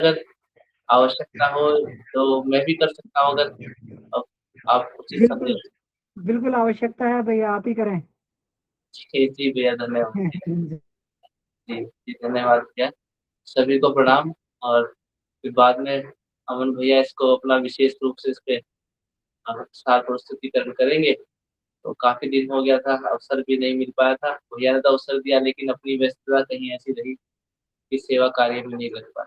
अगर आवश्यकता हो तो मैं भी कर सकता हूँ अगर अब आप उचित समझें। बिल्कुल, बिल्कुल आवश्यकता है भैया, आप ही करें। जी, जी भैया धन्यवाद। जी, जी धन्यवाद भैया। सभी को प्रणाम और फिर बाद में अमन भैया इसको अपना विशेष रूप से इसपे सार प्रस्तुतिकरण करेंगे। तो काफ़ी दिन हो गया था, अवसर भी नहीं मिल पाया था। भैया ने तो अवसर दिया लेकिन अपनी व्यस्तता कहीं ऐसी रही कि सेवा कार्य में नहीं लग पाए।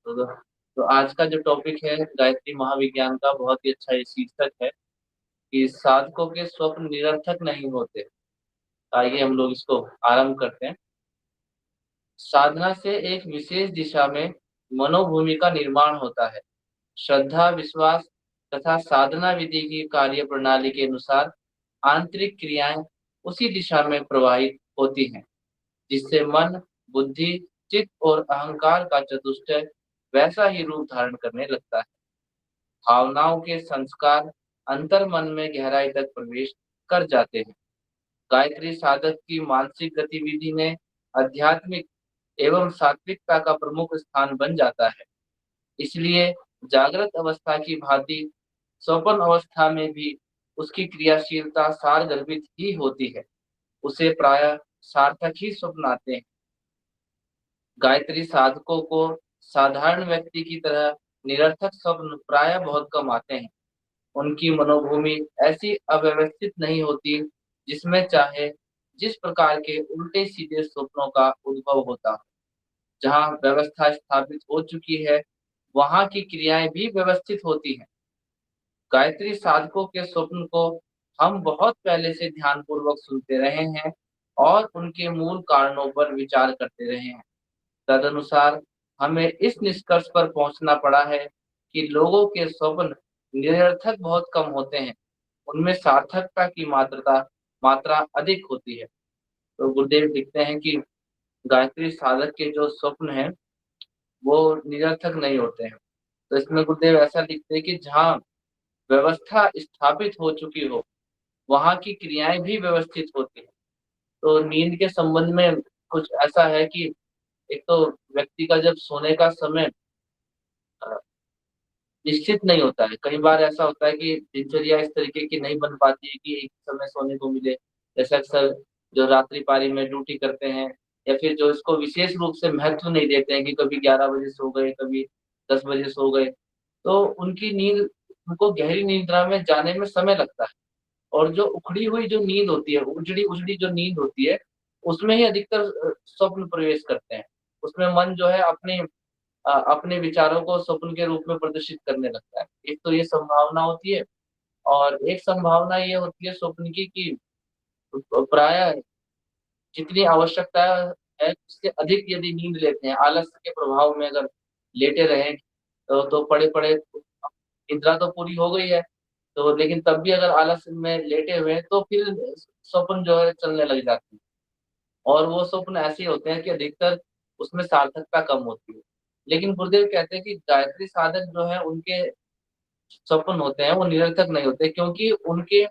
तो तो आज का जो टॉपिक है गायत्री महाविज्ञान का बहुत ही अच्छा ये शीर्षक है कि साधकों के स्वप्न निरर्थक नहीं होते। आइए हम लोग इसको आरंभ करते हैं। साधना से एक विशेष दिशा में मनोभूमि का निर्माण होता है। श्रद्धा, विश्वास तथा साधना विधि की कार्य प्रणाली के अनुसार आंतरिक क्रियाएं उसी दिशा में प्रवाहित होती हैं, जिससे मन, बुद्धि, चित्त और अहंकार का चतुष्टय वैसा ही रूप धारण करने लगता है। भावनाओं के संस्कार अंतर मन में गहराई तक प्रवेश कर जाते हैं। गायत्री साधक की मानसिक गतिविधि में आध्यात्मिक एवं सात्विकता का प्रमुख स्थान बन जाता है। इसलिए जागृत अवस्था की भांति स्वप्न अवस्था में भी उसकी क्रियाशीलता सारगर्भित ही होती है। उसे प्रायः सार्थक ही स्वप्न आते हैं। गायत्री साधकों को साधारण व्यक्ति की तरह निरर्थक स्वप्न प्रायः बहुत कम आते हैं। उनकी मनोभूमि ऐसी अव्यवस्थित नहीं होती जिसमें चाहे जिस प्रकार के उल्टे सीधे स्वप्नों का उद्भव होता हो। जहाँ व्यवस्था स्थापित हो चुकी है, वहाँ की क्रियाएं भी व्यवस्थित होती हैं। गायत्री साधकों के स्वप्न को हम बहुत पहले से ध्यानपूर्वक सुनते रहे हैं और उनके मूल कारणों पर विचार करते रहे हैं। तदनुसार हमें इस निष्कर्ष पर पहुंचना पड़ा है कि लोगों के स्वप्न निरर्थक बहुत कम होते हैं। उनमें सार्थकता की मात्रा अधिक होती है। तो गुरुदेव लिखते हैं कि गायत्री साधक के जो स्वप्न हैं वो निरर्थक नहीं होते हैं। तो इसमें गुरुदेव ऐसा लिखते हैं कि जहाँ व्यवस्था स्थापित हो चुकी हो, वहाँ की क्रियाएं भी व्यवस्थित होती हैं। तो नींद के संबंध में कुछ ऐसा है कि एक तो व्यक्ति का जब सोने का समय अ, निश्चित नहीं होता है। कई बार ऐसा होता है कि दिनचर्या इस तरीके की नहीं बन पाती है कि एक समय सोने को मिले। जैसे अक्सर जो रात्रि पाली में ड्यूटी करते हैं या फिर जो इसको विशेष रूप से महत्व नहीं देते हैं कि कभी 11 बजे सो गए, कभी 10 बजे सो गए, तो उनकी नींद उनको गहरी निद्रा में जाने में समय लगता है। और जो उखड़ी हुई जो नींद होती है, उजड़ी-उजड़ी जो नींद होती है, उसमें ही अधिकतर स्वप्न प्रवेश करते हैं। उसमें मन जो है अपने विचारों को स्वप्न के रूप में प्रदर्शित करने लगता है। एक तो ये संभावना होती है और एक संभावना ये होती है स्वप्न की कि प्रायः जितनी आवश्यकता है उससे अधिक यदि नींद लेते हैं, आलस्य के प्रभाव में अगर लेटे रहें तो पड़े-पड़े निद्रा तो पूरी हो गई है, तो लेकिन तब भी अगर आलस्य में लेटे हुए हैं तो फिर स्वप्न जो है चलने लग जाते हैं। और वो स्वप्न ऐसे होते हैं कि अधिकतर उसमें सार्थकता कम होती है। लेकिन गुरुदेव कहते हैं कि गायत्री साधक जो है उनके स्वप्न होते हैं वो निरर्थक नहीं होते क्योंकि उनके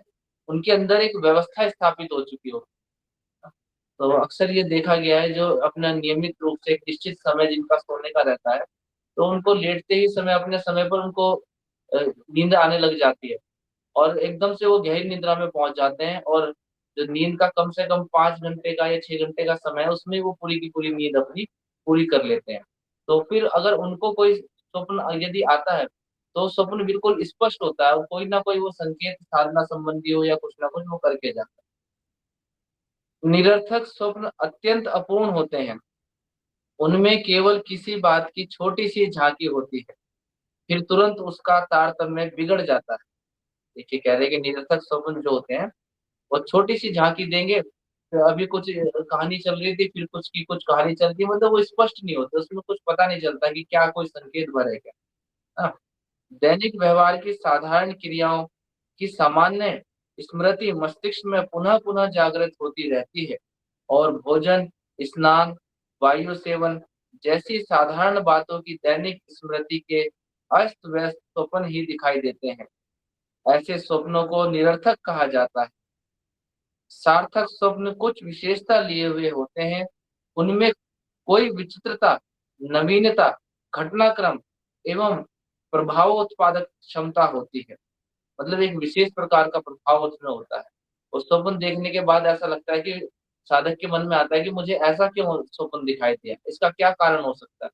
उनके अंदर एक व्यवस्था स्थापित हो चुकी होती है। तो अक्सर ये देखा गया है जो अपना नियमित रूप से एक निश्चित समय जिनका सोने का रहता है, तो उनको लेटते ही समय अपने समय पर उनको नींद आने लग जाती है और एकदम से वो गहरी निद्रा में पहुँच जाते हैं और जो नींद का कम से कम 5 घंटे का या 6 घंटे का समय है, उसमें वो पूरी की पूरी नींद अपनी पूरी कर लेते हैं। तो फिर अगर उनको कोई स्वप्न यदि आता है, तो स्वप्न बिल्कुल स्पष्ट होता है और कोई ना कोई वो संकेत साधना संबंधी हो या कुछ ना कुछ वो करके जाता है। निरर्थक स्वप्न अत्यंत अपूर्ण होते हैं। उनमें केवल किसी बात की छोटी-सी झाँकी होती है, फिर तुरंत उसका तारतम्य बिगड़ जाता है। देखिए कह रहे हैं कि निरर्थक स्वप्न जो होते हैं वो छोटी-सी झाँकी देंगे, तो अभी कुछ कहानी चल रही थी, फिर कुछ की कुछ कहानी चल रही है, मतलब वो स्पष्ट नहीं होते, उसमें कुछ पता नहीं चलता कि क्या कोई संकेत भर है क्या, है ना? दैनिक व्यवहार की साधारण क्रियाओं की सामान्य स्मृति मस्तिष्क में पुनः-पुनः जागृत होती रहती है और भोजन, स्नान, वायु सेवन जैसी साधारण बातों की दैनिक स्मृति के अस्त-व्यस्त स्वप्न ही दिखाई देते हैं। ऐसे स्वप्नों को निरर्थक कहा जाता है। सार्थक स्वप्न कुछ विशेषता लिए हुए होते हैं। उनमें कोई विचित्रता, नवीनता, घटनाक्रम एवं प्रभाव उत्पादक क्षमता होती है। मतलब एक विशेष प्रकार का प्रभाव उसमें होता है। और स्वप्न देखने के बाद ऐसा लगता है कि साधक के मन में आता है कि मुझे ऐसा क्यों स्वप्न दिखाई दिया, इसका क्या कारण हो सकता है।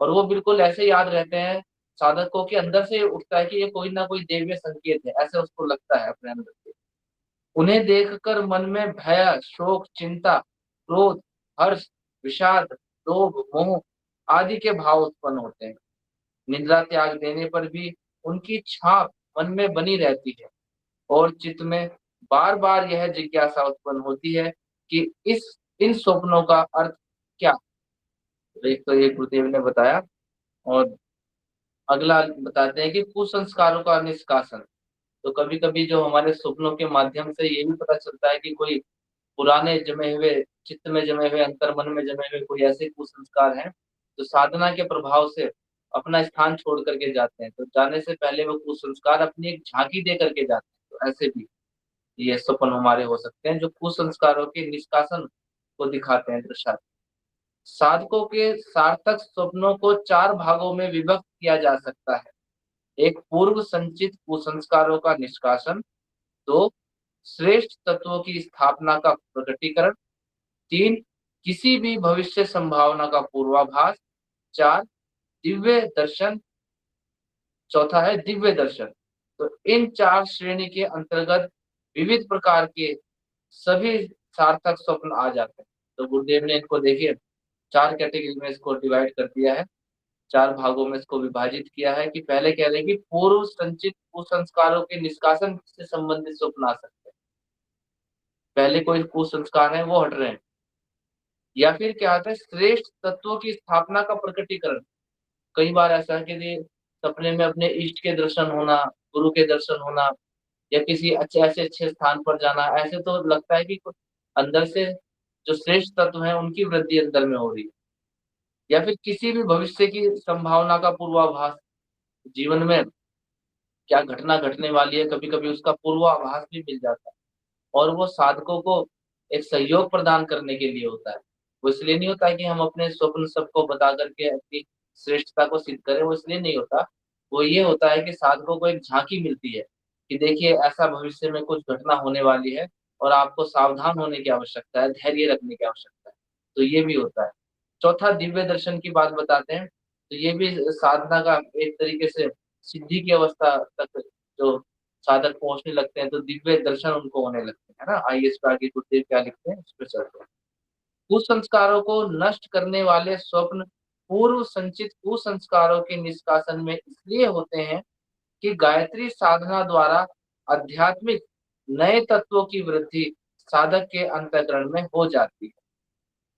और वो बिल्कुल ऐसे याद रहते हैं साधक को कि अंदर से उठता है कि ये कोई ना कोई देव्य संकेत है, ऐसे उसको लगता है अपने अंदर से। उन्हें देखकर मन में भय, शोक, चिंता, क्रोध, हर्ष, विषाद, लोभ, मोह आदि के भाव उत्पन्न होते हैं। निद्रा त्याग देने पर भी उनकी छाप मन में बनी रहती है और चित्त में बार बार यह जिज्ञासा उत्पन्न होती है कि इस इन स्वप्नों का अर्थ क्या। एक तो ये गुरुदेव ने बताया। और अगला बताते हैं कि कुसंस्कारों का निष्कासन। तो कभी कभी जो हमारे स्वप्नों के माध्यम से ये भी पता चलता है कि कोई पुराने जमे हुए, चित्त में जमे हुए, अंतर मन में जमे हुए कोई ऐसे कुसंस्कार हैं जो साधना के प्रभाव से अपना स्थान छोड़ करके जाते हैं। तो जाने से पहले वो कुसंस्कार अपनी एक झांकी दे करके जाते हैं। तो ऐसे भी ये स्वप्न हमारे हो सकते हैं जो कुसंस्कारों के निष्कासन को दिखाते हैं, दर्शाते हैं। साधकों के सार्थक स्वप्नों को 4 भागों में विभक्त किया जा सकता है। एक, पूर्व संचित कुसंस्कारों का निष्कासन। 2, श्रेष्ठ तत्वों की स्थापना का प्रकटीकरण। 3, किसी भी भविष्य संभावना का पूर्वाभास। 4, दिव्य दर्शन। चौथा है दिव्य दर्शन। तो इन 4 श्रेणी के अंतर्गत विविध प्रकार के सभी सार्थक स्वप्न आ जाते हैं। तो गुरुदेव ने इनको देखिए 4 कैटेगरी में इसको डिवाइड कर दिया है, 4 भागों में इसको विभाजित किया है। कि पहले कह रहे हैं कि पूर्व संचित कुसंस्कारों के निष्कासन से संबंधित स्वप्न आ सकते हैं। पहले कोई कुसंस्कार है वो हट रहे हैं। या फिर क्या आता है, श्रेष्ठ तत्वों की स्थापना का प्रकटीकरण। कई बार ऐसा है कि सपने में अपने इष्ट के दर्शन होना, गुरु के दर्शन होना, या किसी अच्छे स्थान पर जाना, ऐसे तो लगता है कि कुछ अंदर से जो श्रेष्ठ तत्व है उनकी वृद्धि अंदर में हो रही है। या फिर किसी भी भविष्य की संभावना का पूर्वाभास, जीवन में क्या घटना घटने वाली है कभी कभी उसका पूर्वाभास भी मिल जाता है। और वो साधकों को एक सहयोग प्रदान करने के लिए होता है। वो इसलिए नहीं होता है कि हम अपने स्वप्न सबको बता करके अपनी श्रेष्ठता को सिद्ध करें, वो इसलिए नहीं होता। वो ये होता है कि साधकों को एक झांकी मिलती है कि देखिए ऐसा भविष्य में कुछ घटना होने वाली है और आपको सावधान होने की आवश्यकता है, धैर्य रखने की आवश्यकता है। तो ये भी होता है। चौथा, दिव्य दर्शन की बात बताते हैं। तो ये भी साधना का एक तरीके से सिद्धि की अवस्था तक जो साधक पहुंचने लगते हैं तो दिव्य दर्शन उनको होने लगते हैं, है ना। आइए इस पर आगे गुरुदेव क्या लिखते हैं इस पर चलते हैं। कुसंस्कारों को नष्ट करने वाले स्वप्न पूर्व संचित कुसंस्कारों के निष्कासन में इसलिए होते हैं कि गायत्री साधना द्वारा आध्यात्मिक नए तत्वों की वृद्धि साधक के अंतःकरण में हो जाती है।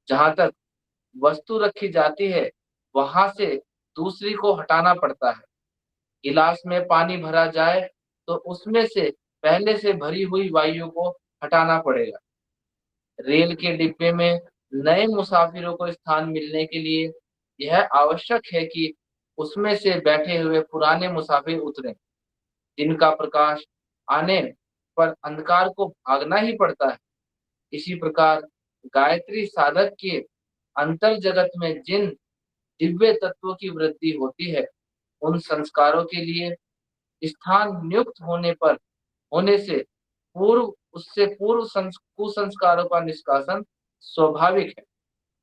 जहां तक वस्तु रखी जाती है वहां से दूसरी को हटाना पड़ता है। गिलास में पानी भरा जाए तो उसमें से पहले से भरी हुई वायु को हटाना पड़ेगा। रेल के डिब्बे में नए मुसाफिरों को स्थान मिलने के लिए यह आवश्यक है कि उसमें से बैठे हुए पुराने मुसाफिर उतरें। दिन का प्रकाश आने पर अंधकार को भागना ही पड़ता है। इसी प्रकार गायत्री साधक के अंतर जगत में जिन दिव्य तत्वों की वृद्धि होती है उन संस्कारों के लिए स्थान नियुक्त होने से पूर्व उससे पूर्व कुसंस्कारों का निष्कासन स्वाभाविक है।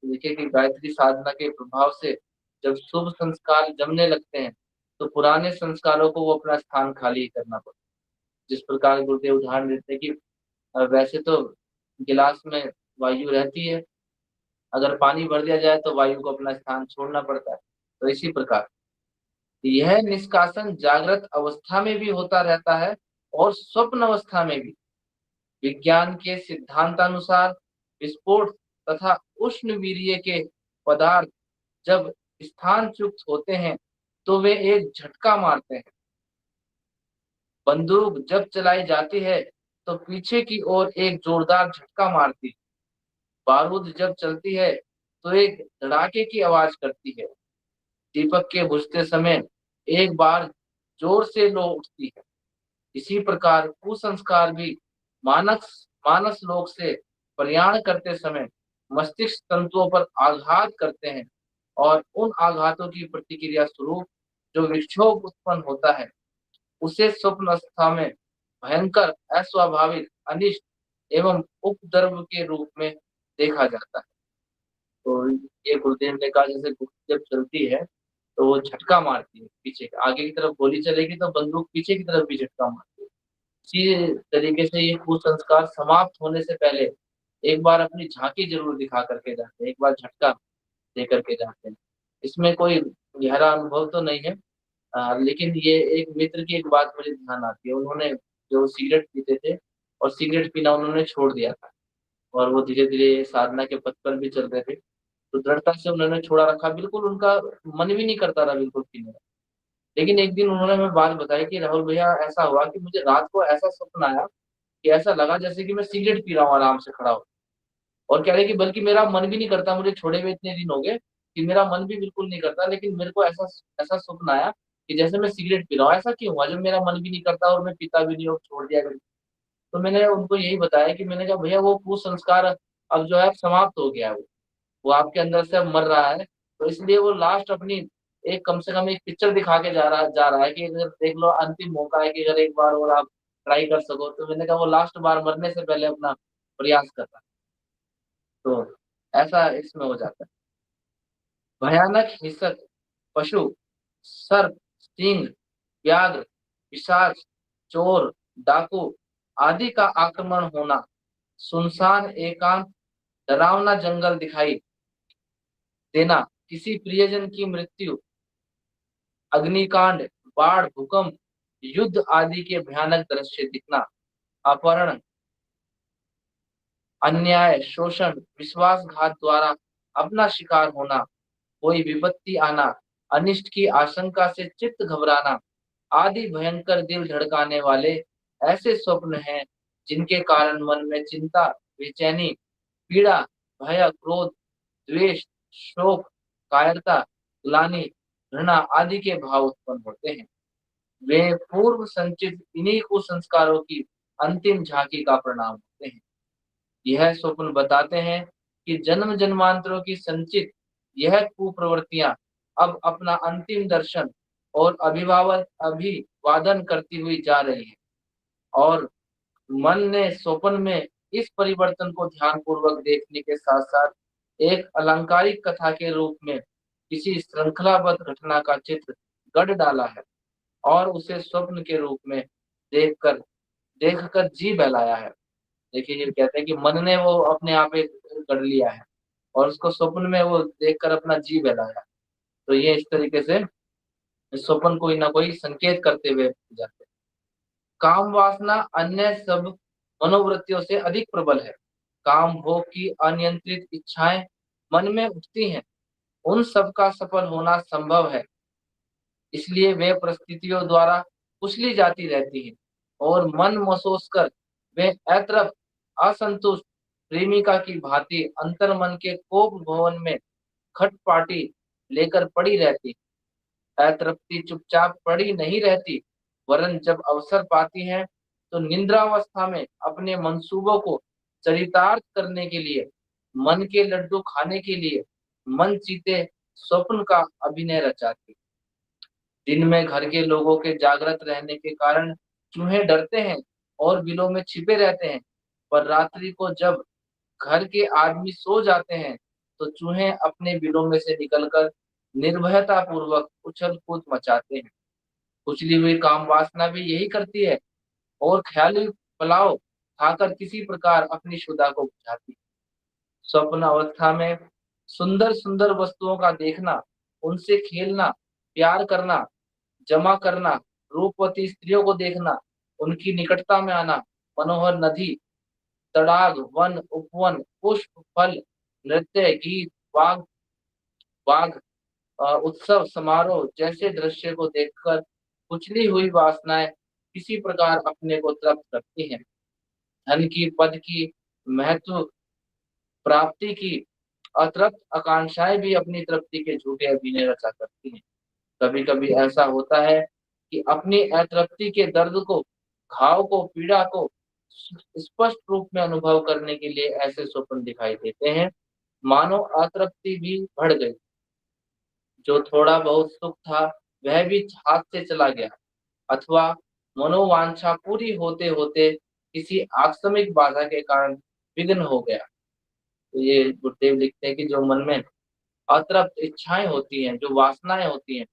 देखिए कि गायत्री साधना के प्रभाव से जब शुभ संस्कार जमने लगते हैं तो पुराने संस्कारों को वो अपना स्थान खाली करना पड़ता है। जिस प्रकार गुरुदेव उदाहरण देते हैं कि वैसे तो गिलास में वायु रहती है, अगर पानी भर दिया जाए तो वायु को अपना स्थान छोड़ना पड़ता है। तो इसी प्रकार यह निष्कासन जागृत अवस्था में भी होता रहता है और स्वप्न अवस्था में भी। विज्ञान के सिद्धांतानुसार विस्फोट तथा उष्ण वीर्य के पदार्थ जब स्थानच्युत होते हैं तो वे एक झटका मारते हैं। बंदूक जब चलाई जाती है तो पीछे की ओर एक जोरदार झटका मारती है। बारूद जब चलती है तो एक धड़ाके की आवाज करती है। दीपक के बुझते समय एक बार जोर से लो उठती है। इसी प्रकार कुसंस्कार भी मानस मानस लोक से प्रयाण करते समय मस्तिष्क तंतुओं पर आघात करते हैं और उन आघातों की प्रतिक्रिया स्वरूप जो विक्षोभ उत्पन्न होता है, उसे स्वप्न अवस्था में भयंकर, अस्वाभाविक, अनिष्ट एवं उपद्रव के रूप में देखा जाता है। तो ये गुरुदेव ने कहा, जैसे गोली जब चलती है तो वो झटका मारती है पीछे, आगे की तरफ गोली चलेगी तो बंदूक पीछे की तरफ भी झटका मारती है। इसी तरीके से ये कुसंस्कार समाप्त होने से पहले एक बार अपनी झांकी जरूर दिखा करके जाते हैं, एक बार झटका दे करके जाते हैं। इसमें कोई गहरा अनुभव तो नहीं है, लेकिन ये एक मित्र की एक बात मुझे ध्यान आती है। उन्होंने जो सिगरेट पीते थे और सिगरेट पीना उन्होंने छोड़ दिया था, और वो धीरे-धीरे साधना के पथ पर भी चल रहे थे। तो दृढ़ता से उन्होंने छोड़ा रखा, बिल्कुल उनका मन भी नहीं करता था बिल्कुल पीने का। लेकिन एक दिन उन्होंने हमें बात बताई कि राहुल भैया, ऐसा हुआ कि मुझे रात को ऐसा सपना आया कि ऐसा लगा जैसे कि मैं सिगरेट पी रहा हूँ आराम से खड़ा होके। और कह रहे कि बल्कि मेरा मन भी नहीं करता, मुझे छोड़े हुए इतने दिन हो गए कि मेरा मन भी बिल्कुल नहीं करता, लेकिन मेरे को ऐसा ऐसा स्वप्न आया कि जैसे मैं सिगरेट पी रहा हूँ। ऐसा क्यों हुआ जब मेरा मन भी नहीं करता और मैं पीता भी नहीं और छोड़ दिया बिल्कुल? तो मैंने उनको यही बताया कि मैंने कहा भैया, वो कुसंस्कार अब जो है अब समाप्त हो गया है, वो आपके अंदर से अब मर रहा है। तो इसलिए वो लास्ट अपनी एक, कम से कम एक पिक्चर दिखा के जा रहा है कि अगर देख लो, अंतिम मौका है कि अगर एक बार और आप ट्राई कर सको। तो मैंने कहा वो लास्ट बार मरने से पहले अपना प्रयास कर रहा है। तो ऐसा इसमें हो जाता है। भयानक हिंसक पशु, सर्प, सिंह, व्याघ्र, पिशाच, चोर, डाकू आदि का आक्रमण होना, सुनसान एकांत डरावना जंगल दिखाई देना, किसी प्रियजन की मृत्यु, अग्निकांड, बाढ़, भूकंप, युद्ध आदि के भयानक दृश्य दिखना, अपहरण, अन्याय, शोषण, विश्वासघात द्वारा अपना शिकार होना, कोई विपत्ति आना, अनिष्ट की आशंका से चित्त घबराना आदि भयंकर दिल धड़काने वाले ऐसे स्वप्न हैं जिनके कारण मन में चिंता, बेचैनी, पीड़ा, भय, क्रोध, द्वेष, शोक, कायरता, ग्लानि, घृणा आदि के भाव उत्पन्न होते हैं। वे पूर्व संचित इन्हीं कुसंस्कारों की अंतिम झांकी का परिणाम होते हैं। यह स्वप्न बताते हैं कि जन्म जन्मांतरों की संचित यह कुप्रवृत्तियां अब अपना अंतिम दर्शन और अभिवादन करती हुई जा रही है। और मन ने स्वप्न में इस परिवर्तन को ध्यानपूर्वक देखने के साथ साथ एक अलंकारिक कथा के रूप में किसी श्रृंखलाबद्ध घटना का चित्र गढ़ डाला है, और उसे स्वप्न के रूप में देखकर देखकर जी बहलाया है। देखिए, ये कहते हैं कि मन ने वो अपने आप एक कर लिया है और उसको स्वप्न में वो देखकर अपना जी बहलाया। तो ये इस तरीके से स्वप्न कोई ना कोई संकेत करते हुए जाते हैं। काम वासना अन्य सब मनोवृत्तियों से अधिक प्रबल है। काम भोग की अनियंत्रित इच्छाएं मन में उठती हैं, उन सब का सफल होना संभव है, इसलिए वे परिस्थितियों द्वारा कुचली जाती रहती हैं, और मन महसूस कर वे अतृप्त, असंतुष्ट प्रेमिका की भांति अंतर मन के कोप भवन में खटपाटी लेकर पड़ी रहती। अतृप्ति चुपचाप पड़ी नहीं रहती, वरन जब अवसर पाती है तो निद्रावस्था में अपने मंसूबों को चरितार्थ करने के लिए, मन के लड्डू खाने के लिए मन चीते स्वप्न का अभिनय रचाती। दिन में घर के लोगों के जागृत रहने के कारण चूहे डरते हैं और बिलों में छिपे रहते हैं, पर रात्रि को जब घर के आदमी सो जाते हैं तो चूहे अपने बिलों में से निकलकर निर्भयता पूर्वक उछल कूद मचाते हैं। कुचली हुई काम वासना भी यही करती है, और ख्याली पलाव खाकर किसी प्रकार अपनी क्षुधा को बुझाती है। स्वप्न अवस्था में सुंदर सुंदर वस्तुओं का देखना, उनसे खेलना, प्यार करना, जमा करना, रूपवती स्त्रियों को देखना, उनकी निकटता में आना, मनोहर नदी, तड़ाग, वन, उपवन, पुष्प, फल, नृत्य, गीत, बाग बाग उत्सव, समारोह जैसे दृश्य को देखकर कुचली हुई वासनाएं किसी प्रकार अपने को तृप्त करती हैं। धन की, पद की, महत्व प्राप्ति की अतृप्त आकांक्षाएं भी अपनी तृप्ति के झूठे अभिनय रचा करती हैं। कभी कभी ऐसा होता है कि अपनी अतृप्ति के दर्द को, घाव को, पीड़ा को स्पष्ट रूप में अनुभव करने के लिए ऐसे स्वप्न दिखाई देते हैं, मानो अतृप्ति भी बढ़ गई, जो थोड़ा बहुत सुख था वह भी हाथ से चला गया, अथवा मनोवांछा पूरी होते होते किसी आकस्मिक बाधा के कारण विघ्न हो गया। तो ये गुरुदेव लिखते हैं कि जो मन में अतृप्त इच्छाएं होती हैं, जो वासनाएं होती हैं,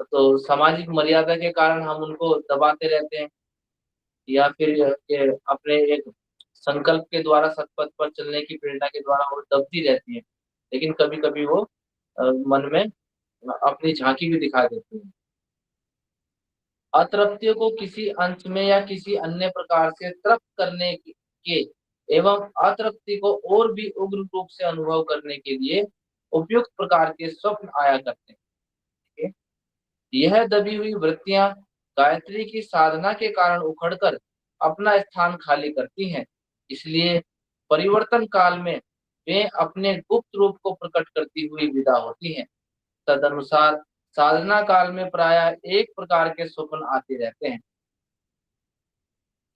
तो सामाजिक मर्यादा के कारण हम उनको दबाते रहते हैं, या फिर ये अपने एक संकल्प के द्वारा सतपथ पर चलने की प्रेरणा के द्वारा वो दबती रहती है, लेकिन कभी कभी वो मन में अपनी झांकी भी दिखा देती है। अतृप्तियों को किसी अंश में या किसी अन्य प्रकार से तृप्त करने के एवं अतृप्ति को और भी उग्र रूप से अनुभव करने के लिए उपयुक्त प्रकार के स्वप्न आया करते हैं। ठीक है? यह दबी हुई वृत्तियां गायत्री की साधना के कारण उखड़कर अपना स्थान खाली करती हैं। इसलिए परिवर्तन काल में वे अपने गुप्त रूप को प्रकट करती हुई विदा होती हैं। तदनुसार साधना काल में प्रायः एक प्रकार के स्वप्न आते रहते हैं।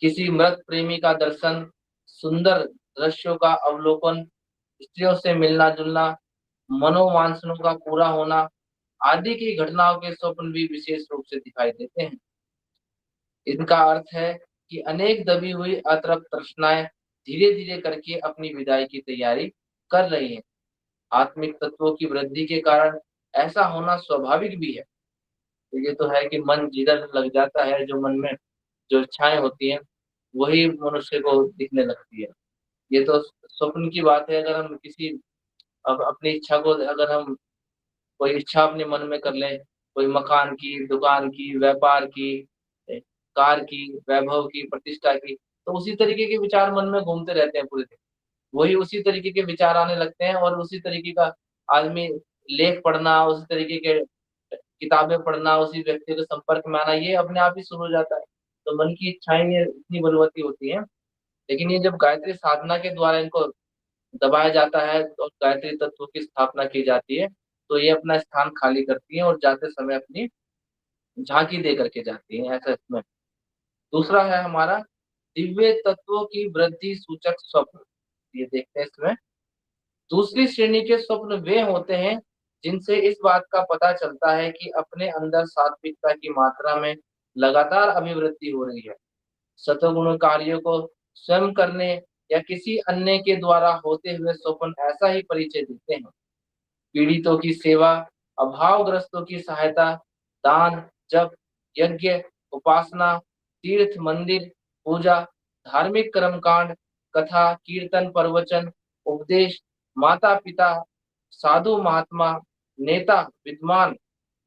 किसी मृत प्रेमी का दर्शन, सुंदर दृश्यों का अवलोकन, स्त्रियों से मिलना जुलना, मनोवांछनों का पूरा होना आदि की घटनाओं के स्वप्न भी विशेष रूप से दिखाई देते हैं। इनका अर्थ है कि अनेक दबी हुई अतृप्त तृष्णाएं धीरे धीरे करके अपनी विदाई की तैयारी कर रही हैं। आत्मिक तत्वों की वृद्धि के कारण ऐसा होना स्वाभाविक भी है। तो ये तो है कि मन जिधर लग जाता है, जो मन में जो इच्छाएं होती हैं वही मनुष्य को दिखने लगती है। ये तो स्वप्न की बात है। अगर हम किसी अब अपनी इच्छा को, अगर हम कोई इच्छा अपने मन में कर लें, कोई मकान की, दुकान की, व्यापार की, ए, कार की, वैभव की, प्रतिष्ठा की, तो उसी तरीके के विचार मन में घूमते रहते हैं पूरे दिन। वही उसी तरीके के विचार आने लगते हैं, और उसी तरीके का आदमी लेख पढ़ना, उसी तरीके के किताबें पढ़ना, उसी व्यक्ति के संपर्क में आना, ये अपने आप ही शुरू हो जाता है। तो मन की इच्छाएं ये इतनी बलवती होती हैं, लेकिन ये जब गायत्री साधना के द्वारा इनको दबाया जाता है और गायत्री तत्व की स्थापना की जाती है, तो ये अपना स्थान खाली करती है और जाते समय अपनी झांकी दे करके जाती है, ऐसा इसमें। दूसरा है हमारा दिव्य तत्वों की वृद्धि सूचक स्वप्न। ये देखते हैं इसमें। दूसरी श्रेणी के स्वप्न वे होते हैं जिनसे इस बात का पता चलता है कि अपने अंदर सात्विकता की मात्रा में लगातार अभिवृद्धि हो रही है। सतोगुण कार्यों को स्वयं करने या किसी अन्य के द्वारा होते हुए स्वप्न ऐसा ही परिचय देते हैं। पीड़ितों की सेवा, अभावग्रस्तों की सहायता, दान, जप, यज्ञ, उपासना, तीर्थ, मंदिर, पूजा, धार्मिक कर्मकांड, कथा, कीर्तन, प्रवचन, उपदेश, माता पिता, साधु महात्मा, नेता, विद्वान,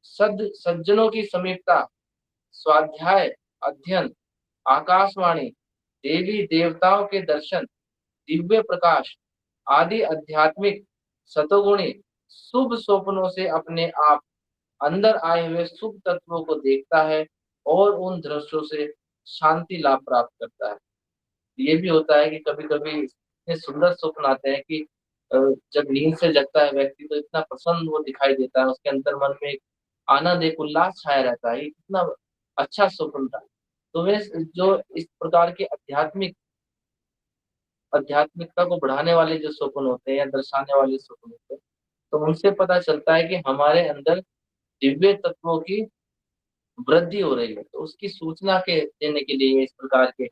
सज्जनों की समीपता, स्वाध्याय, अध्ययन, आकाशवाणी, देवी देवताओं के दर्शन, दिव्य प्रकाश आदि आध्यात्मिक सतोगुणी शुभ स्वप्नों से अपने आप अंदर आए हुए शुभ तत्वों को देखता है और उन दृश्यों से शांति लाभ प्राप्त करता है। ये भी होता है कि कभी कभी इतने सुंदर स्वप्न आते हैं कि अ, जब नींद से जगता है व्यक्ति तो इतना प्रसन्न वो दिखाई देता है, उसके अंदर मन में एक आनंद, एक उल्लास छाया रहता है। ये कितना अच्छा स्वप्न था। तो वे जो इस प्रकार के आध्यात्मिकता को बढ़ाने वाले जो स्वप्न होते हैं या दर्शाने वाले स्वप्न होते हैं, तो उनसे पता चलता है कि हमारे अंदर दिव्य तत्वों की वृद्धि हो रही है। तो उसकी सूचना के देने के लिए इस प्रकार के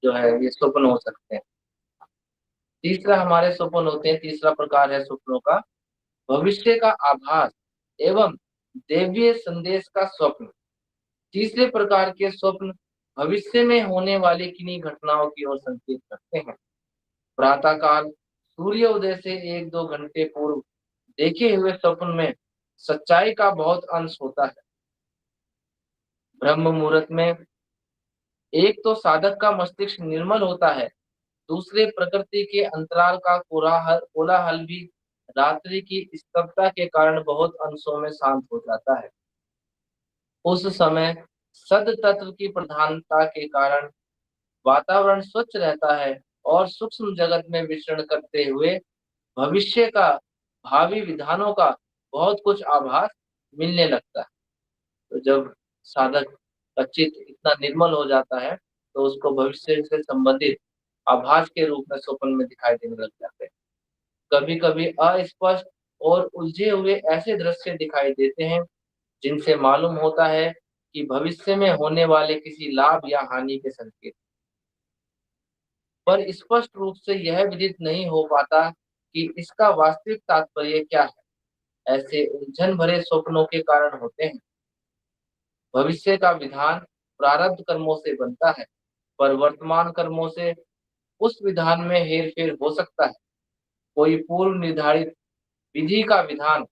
जो है ये स्वप्न हो सकते हैं। तीसरा हमारे स्वप्न होते हैं, तीसरा प्रकार है स्वप्नों का भविष्य का आभास एवं दैवीय संदेश का स्वप्न। तीसरे प्रकार के स्वप्न भविष्य में होने वाली किन्हीं घटनाओं की ओर संकेत करते हैं। प्रातः काल सूर्य उदय से 1-2 घंटे पूर्व देखे हुए स्वप्न में सच्चाई का बहुत अंश होता है। ब्रह्म मुहूर्त में एक तो साधक का मस्तिष्क निर्मल होता है, दूसरे प्रकृति के अंतराल का कोलाहल भी रात्रि की स्तब्धता के कारण बहुत अंशों में शांत हो जाता है। उस समय सद तत्व की प्रधानता के कारण वातावरण स्वच्छ रहता है और सूक्ष्म जगत में विचरण करते हुए भविष्य का, भावी विधानों का बहुत कुछ आभास मिलने लगता है। तो जब साधक का चित्त इतना निर्मल हो जाता है तो उसको भविष्य से संबंधित आभास के रूप में स्वप्न में दिखाई देने लग जाते हैं। कभी कभी अस्पष्ट और उलझे हुए ऐसे दृश्य दिखाई देते हैं जिनसे मालूम होता है कि भविष्य में होने वाले किसी लाभ या हानि के संकेत, पर स्पष्ट रूप से यह विदित नहीं हो पाता कि इसका वास्तविक तात्पर्य क्या है। ऐसे उलझन भरे स्वप्नों के कारण होते हैं। भविष्य का विधान प्रारब्ध कर्मों से बनता है, पर वर्तमान कर्मों से उस विधान में हेरफेर हो सकता है। कोई पूर्व निर्धारित विधि का विधान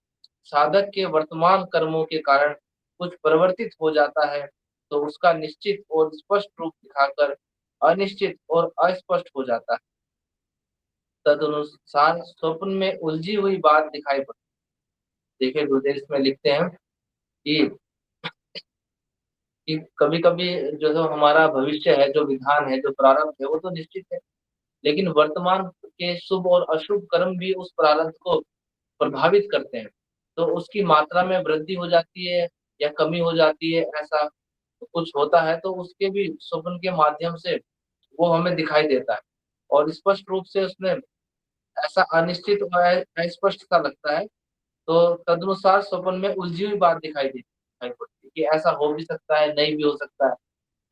साधक के वर्तमान कर्मों के कारण कुछ परिवर्तित हो जाता है, तो उसका निश्चित और स्पष्ट रूप दिखाकर अनिश्चित और अस्पष्ट हो जाता है। तदनुसार स्वप्न में उलझी हुई बात दिखाई पड़ती है। देखिए गुरुदेव इसमें लिखते हैं कि कभी कभी जो हमारा भविष्य है, जो विधान है, जो प्रारब्ध है, वो तो निश्चित है, लेकिन वर्तमान के शुभ और अशुभ कर्म भी उस प्रारब्ध को प्रभावित करते हैं। तो उसकी मात्रा में वृद्धि हो जाती है या कमी हो जाती है, ऐसा कुछ होता है, तो उसके भी स्वप्न के माध्यम से वो हमें दिखाई देता है। और स्पष्ट रूप से उसमें ऐसा अनिश्चित और अस्पष्ट सा लगता है। तो तदनुसार स्वप्न में उलझी हुई बात दिखाई पड़ती है कि ऐसा हो भी सकता है, नहीं भी हो सकता है।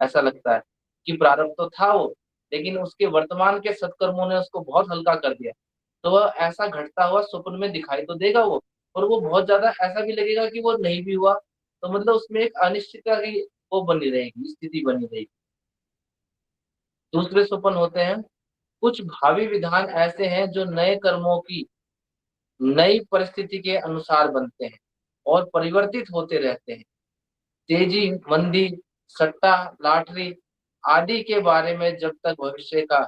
ऐसा लगता है कि प्रारब्ध तो था वो, लेकिन उसके वर्तमान के सत्कर्मों ने उसको बहुत हल्का कर दिया। तो वह ऐसा घटता हुआ स्वप्न में दिखाई तो देगा वो, और वो बहुत ज्यादा ऐसा भी लगेगा कि वो नहीं भी हुआ। तो मतलब उसमें एक अनिश्चितता की वो बनी रहेगी, स्थिति बनी रहेगी। दूसरे स्वप्न होते हैं, कुछ भावी विधान ऐसे हैं जो नए कर्मों की नई परिस्थिति के अनुसार बनते हैं और परिवर्तित होते रहते हैं। तेजी, मंदी, सट्टा, लॉटरी आदि के बारे में जब तक भविष्य का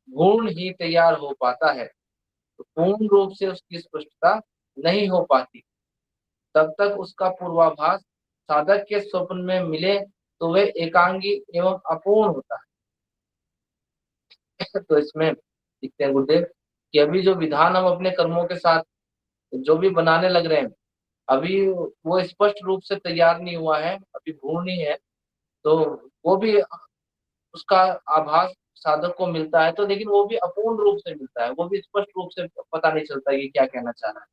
गुण ही तैयार हो पाता है, तो पूर्ण रूप से उसकी स्पष्टता नहीं हो पाती। तब तक उसका पूर्वाभास साधक के स्वप्न में मिले तो वह एकांगी एवं अपूर्ण होता है। तो इसमें दिखते हैं गुरुदेव कि अभी जो विधान हम अपने कर्मों के साथ जो भी बनाने लग रहे हैं, अभी वो स्पष्ट रूप से तैयार नहीं हुआ है, अभी भ्रूण ही है। तो वो भी उसका आभास साधक को मिलता है, तो लेकिन वो भी अपूर्ण रूप से मिलता है, वो भी स्पष्ट रूप से पता नहीं चलता कि क्या कहना चाह रहा है।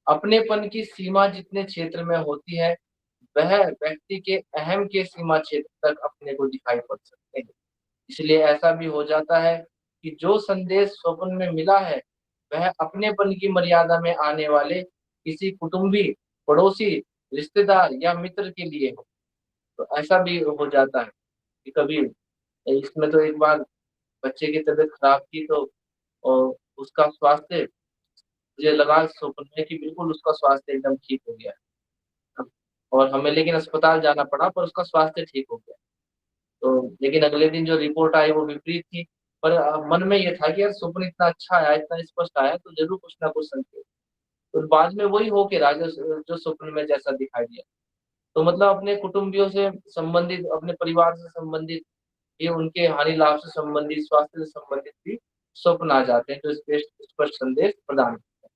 अपनेपन की सीमा जितने क्षेत्र में होती है, वह व्यक्ति के अहम के सीमा क्षेत्र तक अपने को दिखाई पड़ सकते हैं। इसलिए ऐसा भी हो जाता है कि जो संदेश स्वप्न में मिला है, वह अपनेपन की मर्यादा में आने वाले किसी कुटुंबी, पड़ोसी, रिश्तेदार या मित्र के लिए हो। तो ऐसा भी हो जाता है कि कभी इसमें तो एक बार बच्चे की तबीयत खराब थी, तो उसका स्वास्थ्य, मुझे लगा स्वप्न में कि बिल्कुल उसका स्वास्थ्य एकदम ठीक हो गया है। और हमें लेकिन अस्पताल जाना पड़ा, पर उसका स्वास्थ्य ठीक हो गया। तो लेकिन अगले दिन जो रिपोर्ट आई वो विपरीत थी। पर मन में ये था कि यार स्वप्न इतना अच्छा आया, इतना स्पष्ट आया, तो जरूर कुछ ना कुछ संकेत। तो बाद में वही हो के राजा जो स्वप्न में जैसा दिखाई दिया। तो मतलब अपने कुटुंबियों से संबंधित, अपने परिवार से संबंधित, ये उनके हानि लाभ से संबंधित, स्वास्थ्य से संबंधित भी स्वप्न आ जाते हैं, जो स्पष्ट संदेश प्रदान करते हैं।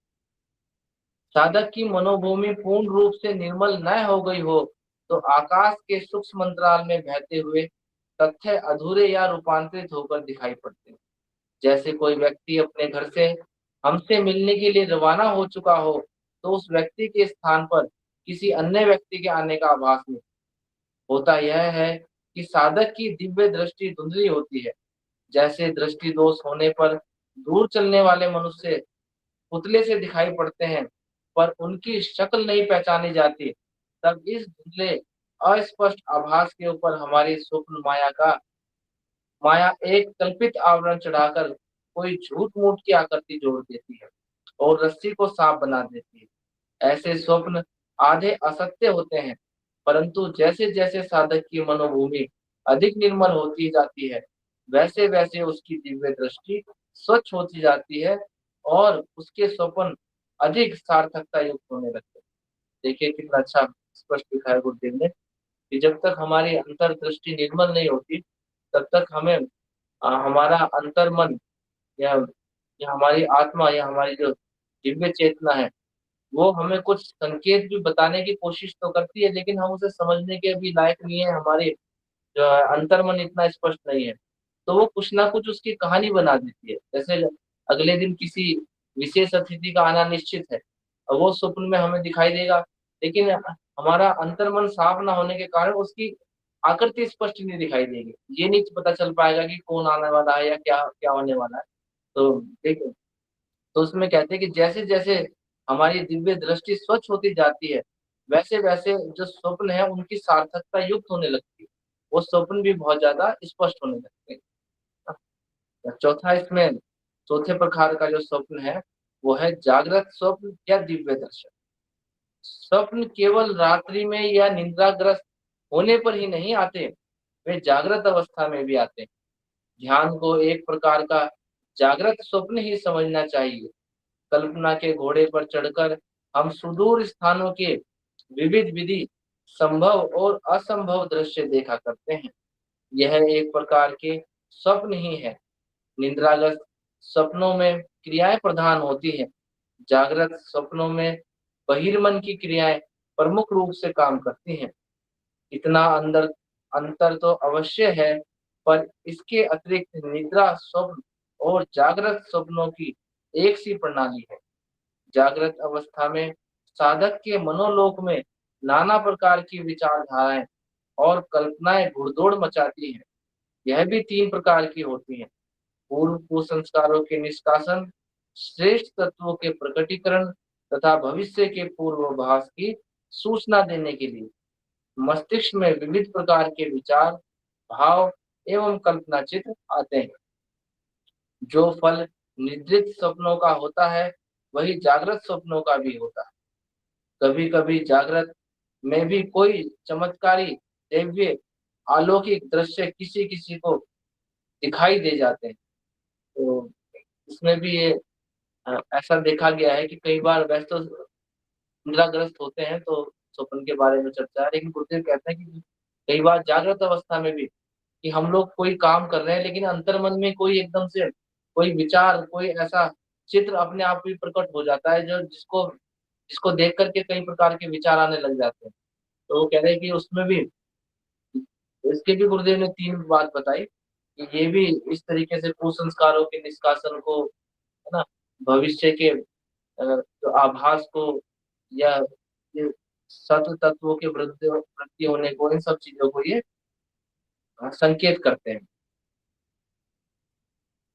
साधक की मनोभूमि पूर्ण रूप से निर्मल न हो गई हो, तो आकाश के सूक्ष्म अंतराल में बहते हुए तथ्य अधूरे या रूपांतरित होकर दिखाई पड़ते हैं। जैसे कोई व्यक्ति अपने घर से हमसे मिलने के लिए रवाना हो चुका हो, तो उस व्यक्ति के स्थान पर किसी अन्य व्यक्ति के आने का आभास नहीं। होता यह है कि साधक की दिव्य दृष्टि धुंधली होती है। जैसे दृष्टि दोष होने पर दूर चलने वाले मनुष्य पुतले से दिखाई पड़ते हैं, पर उनकी शक्ल नहीं पहचानी जाती। तब इस धुंधले अस्पष्ट आभास के ऊपर हमारी स्वप्न माया एक कल्पित आवरण चढ़ाकर कोई झूठ मूठ की आकृति जोड़ देती है और रस्सी को सांप बना देती है। ऐसे स्वप्न आधे असत्य होते हैं, परंतु जैसे जैसे साधक की मनोभूमि अधिक निर्मल होती जाती है, वैसे वैसे उसकी दिव्य दृष्टि स्वच्छ होती जाती है और उसके स्वप्न अधिक सार्थकता युक्त होने लगते हैं। देखिए कितना अच्छा स्पष्ट लिखा है गुरुदेव ने कि जब तक हमारी अंतर दृष्टि निर्मल नहीं होती, तब तक हमें हमारा अंतर मन या, हमारी आत्मा या हमारी जो दिव्य चेतना है, वो हमें कुछ संकेत भी बताने की कोशिश तो करती है, लेकिन हम उसे समझने के भी लायक नहीं है। हमारे जो अंतर मन इतना स्पष्ट नहीं है, तो वो कुछ ना कुछ उसकी कहानी बना देती है। जैसे अगले दिन किसी विशेष अतिथि का आना निश्चित है, और वो स्वप्न में हमें दिखाई देगा, लेकिन हमारा अंतर्मन साफ ना होने के कारण उसकी आकृति स्पष्ट नहीं दिखाई देगी। ये नहीं पता चल पाएगा कि कौन आने वाला है या क्या क्या होने वाला है। तो देखिए, तो उसमें कहते हैं कि जैसे जैसे हमारी दिव्य दृष्टि स्वच्छ होती जाती है, वैसे वैसे जो स्वप्न है उनकी सार्थकता युक्त होने लगती है। वो स्वप्न भी बहुत ज्यादा स्पष्ट होने लगते हैं। चौथा इसमें चौथे प्रकार का जो स्वप्न है वो है जागृत स्वप्न या दिव्य दर्शन। स्वप्न केवल रात्रि में या निद्राग्रस्त होने पर ही नहीं आते, वे जागृत अवस्था में भी आते हैं। ध्यान को एक प्रकार का जागृत स्वप्न ही समझना चाहिए। कल्पना के घोड़े पर चढ़कर हम सुदूर स्थानों के विविध विधि, संभव और असंभव दृश्य देखा करते हैं। यह एक प्रकार के स्वप्न ही है। निद्राग्रस्त सपनों में क्रियाएं प्रधान होती हैं, जागृत सपनों में बहिर्मन की क्रियाएं प्रमुख रूप से काम करती हैं। इतना अंतर तो अवश्य है, पर इसके अतिरिक्त निद्रा स्वप्न और जागृत स्वप्नों की एक सी प्रणाली है। जागृत अवस्था में साधक के मनोलोक में नाना प्रकार की विचारधाराएं और कल्पनाएं घुड़दौड़ मचाती हैं। यह भी 3 प्रकार की होती हैं: पूर्व कुसंस्कारों के निष्कासन, श्रेष्ठ तत्वों के प्रकटीकरण तथा भविष्य के पूर्वाभास की सूचना देने के लिए मस्तिष्क में विविध प्रकार के विचार, भाव एवं कल्पना चित्र आते हैं। जो फल निद्रित स्वप्नों का होता है वही जागृत स्वप्नों का भी होता है। कभी कभी जागृत में भी कोई चमत्कारी दिव्य अलौकिक दृश्य किसी किसी को दिखाई दे जाते हैं। तो इसमें भी ये ऐसा देखा गया है कि कई बार वैसे तो निद्राग्रस्त होते हैं तो स्वप्न के बारे में चर्चा है, लेकिन गुरुदेव कहते हैं कि कई बार जागृत अवस्था में भी कि हम लोग कोई काम कर रहे हैं लेकिन अंतर्मन में कोई एकदम से कोई विचार, कोई ऐसा चित्र अपने आप ही प्रकट हो जाता है जो जिसको जिसको देख करके कई प्रकार के विचार आने लग जाते हैं। तो वो कह रहे हैं कि उसमें भी इसके भी गुरुदेव ने 3 बात बताई कि ये भी इस तरीके से कुसंस्कारों के निष्कासन को, है ना, भविष्य के जो आभास को या ये सत तत्वों के वृद्धि होने को, इन सब चीजों को ये संकेत करते हैं।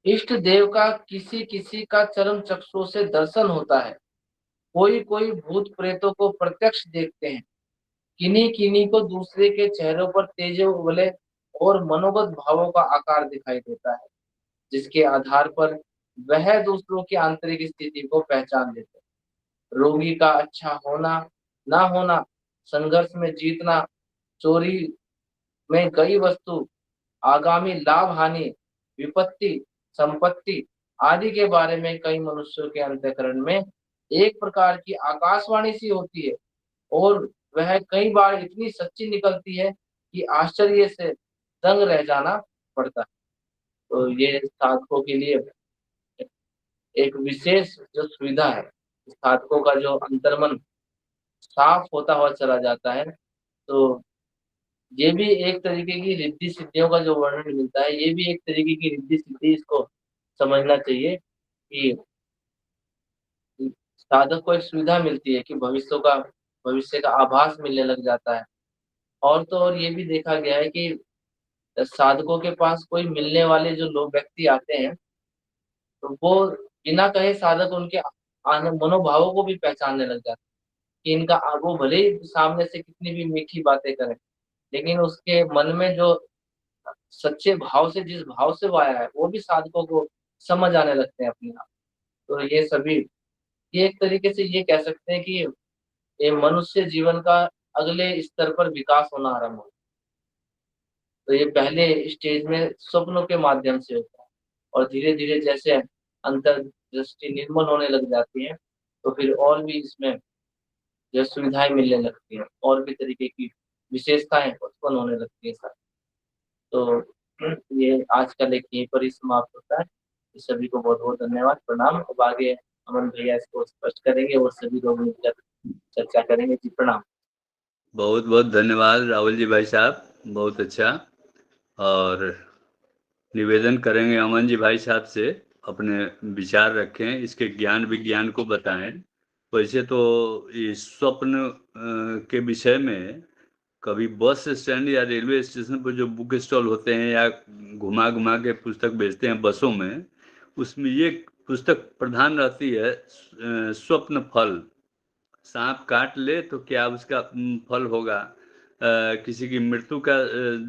इष्ट देव का किसी किसी का चरम चक्षु से दर्शन होता है, कोई कोई भूत प्रेतों को प्रत्यक्ष देखते हैं, किन्हीं किन्हीं को दूसरे के चेहरों पर तेज उबले और मनोगत भावों का आकार दिखाई देता है, जिसके आधार पर वह दूसरों की आंतरिक स्थिति को पहचान लेते हैं। रोगी का अच्छा होना ना होना, संघर्ष में जीतना, चोरी में गई वस्तु, आगामी लाभ हानि, विपत्ति, संपत्ति आदि के बारे में कई मनुष्यों के अंतःकरण में एक प्रकार की आकाशवाणी सी होती है, और वह कई बार इतनी सच्ची निकलती है कि आश्चर्य से दंग रह जाना पड़ता है। तो ये साधकों के लिए एक विशेष जो सुविधा है, साधकों का जो अंतर्मन साफ होता हुआ चला जाता है, तो ये भी एक तरीके की रिद्धि सिद्धियों का जो वर्णन मिलता है, ये भी एक तरीके की रिद्धि सिद्धि, इसको समझना चाहिए कि साधक को एक सुविधा मिलती है कि भविष्य का आभास मिलने लग जाता है। और तो और ये भी देखा गया है कि साधकों के पास कोई मिलने वाले जो लोग व्यक्ति आते हैं, तो वो बिना कहे साधक उनके मनोभावों को भी पहचानने लग जाते हैं कि इनका वो भले ही सामने से कितनी भी मीठी बातें करें, लेकिन उसके मन में जो सच्चे भाव से, जिस भाव से वो आया है, वो भी साधकों को समझ आने लगते हैं अपने आप। तो ये सभी, ये एक तरीके से ये कह सकते हैं कि ये मनुष्य जीवन का अगले स्तर पर विकास होना आरंभ हो। तो ये पहले स्टेज में स्वप्नों के माध्यम से होता है, और धीरे धीरे जैसे अंतर्दृष्टि निर्मल होने लग जाती है, तो फिर और भी इसमें जो सुविधाएं मिलने लगती हैं, और भी तरीके की विशेषताएं उत्पन्न होने लगती है सर। तो ये आज का लेख यहीं पर ही समाप्त होता है। इस सभी को बहुत बहुत धन्यवाद, प्रणाम। अब आगे अमन भैया इसको स्पष्ट करेंगे और सभी लोग मिलकर चर्चा करेंगे जी। प्रणाम। बहुत बहुत धन्यवाद राहुल जी भाई साहब, बहुत अच्छा। और निवेदन करेंगे अमन जी भाई साहब से अपने विचार रखें, इसके ज्ञान विज्ञान को बताएं। वैसे तो इस स्वप्न के विषय में कभी बस स्टैंड या रेलवे स्टेशन पर जो बुक स्टॉल होते हैं या घुमा घुमा के पुस्तक बेचते हैं बसों में, उसमें ये पुस्तक प्रधान रहती है, स्वप्न फल। सांप काट ले तो क्या उसका फल होगा, किसी की मृत्यु का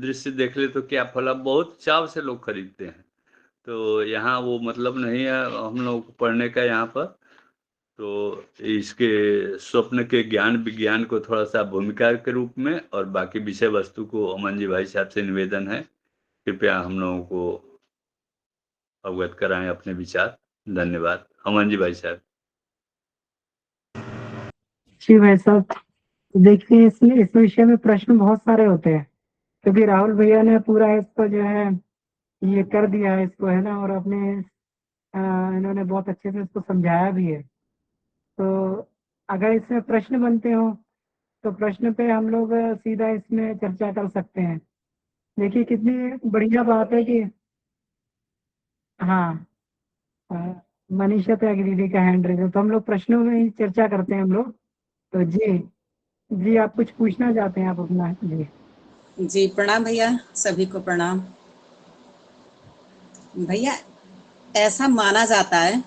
दृश्य देख ले तो क्या फल, अब बहुत चाव से लोग खरीदते हैं। तो यहाँ वो मतलब नहीं है हम लोग को पढ़ने का यहाँ पर। तो इसके स्वप्न के ज्ञान विज्ञान को थोड़ा सा भूमिका के रूप में और बाकी विषय वस्तु को अमन जी भाई साहब से निवेदन है, कृपया हम लोगों को अवगत कराएं अपने विचार। धन्यवाद। अमन जी भाई साहब। जी भाई साहब, देखिए इसमें इस विषय में प्रश्न बहुत सारे होते हैं, क्योंकि राहुल भैया ने पूरा इसको जो है ये कर दिया है इसको, है ना, और अपने इन्होंने बहुत अच्छे से इसको समझाया भी है। तो अगर इसमें प्रश्न बनते हो तो प्रश्न पे हम लोग सीधा इसमें चर्चा कर सकते हैं। देखिए कितनी बढ़िया बात है कि हाँ, अ, मनीषा त्यागी दीदी का हैंड रेज है, तो हम लोग प्रश्नों में ही चर्चा करते हैं हम लोग। तो जी, जी आप कुछ पूछना चाहते हैं, आप अपना जी। जी प्रणाम भैया, सभी को प्रणाम। भैया ऐसा माना जाता है,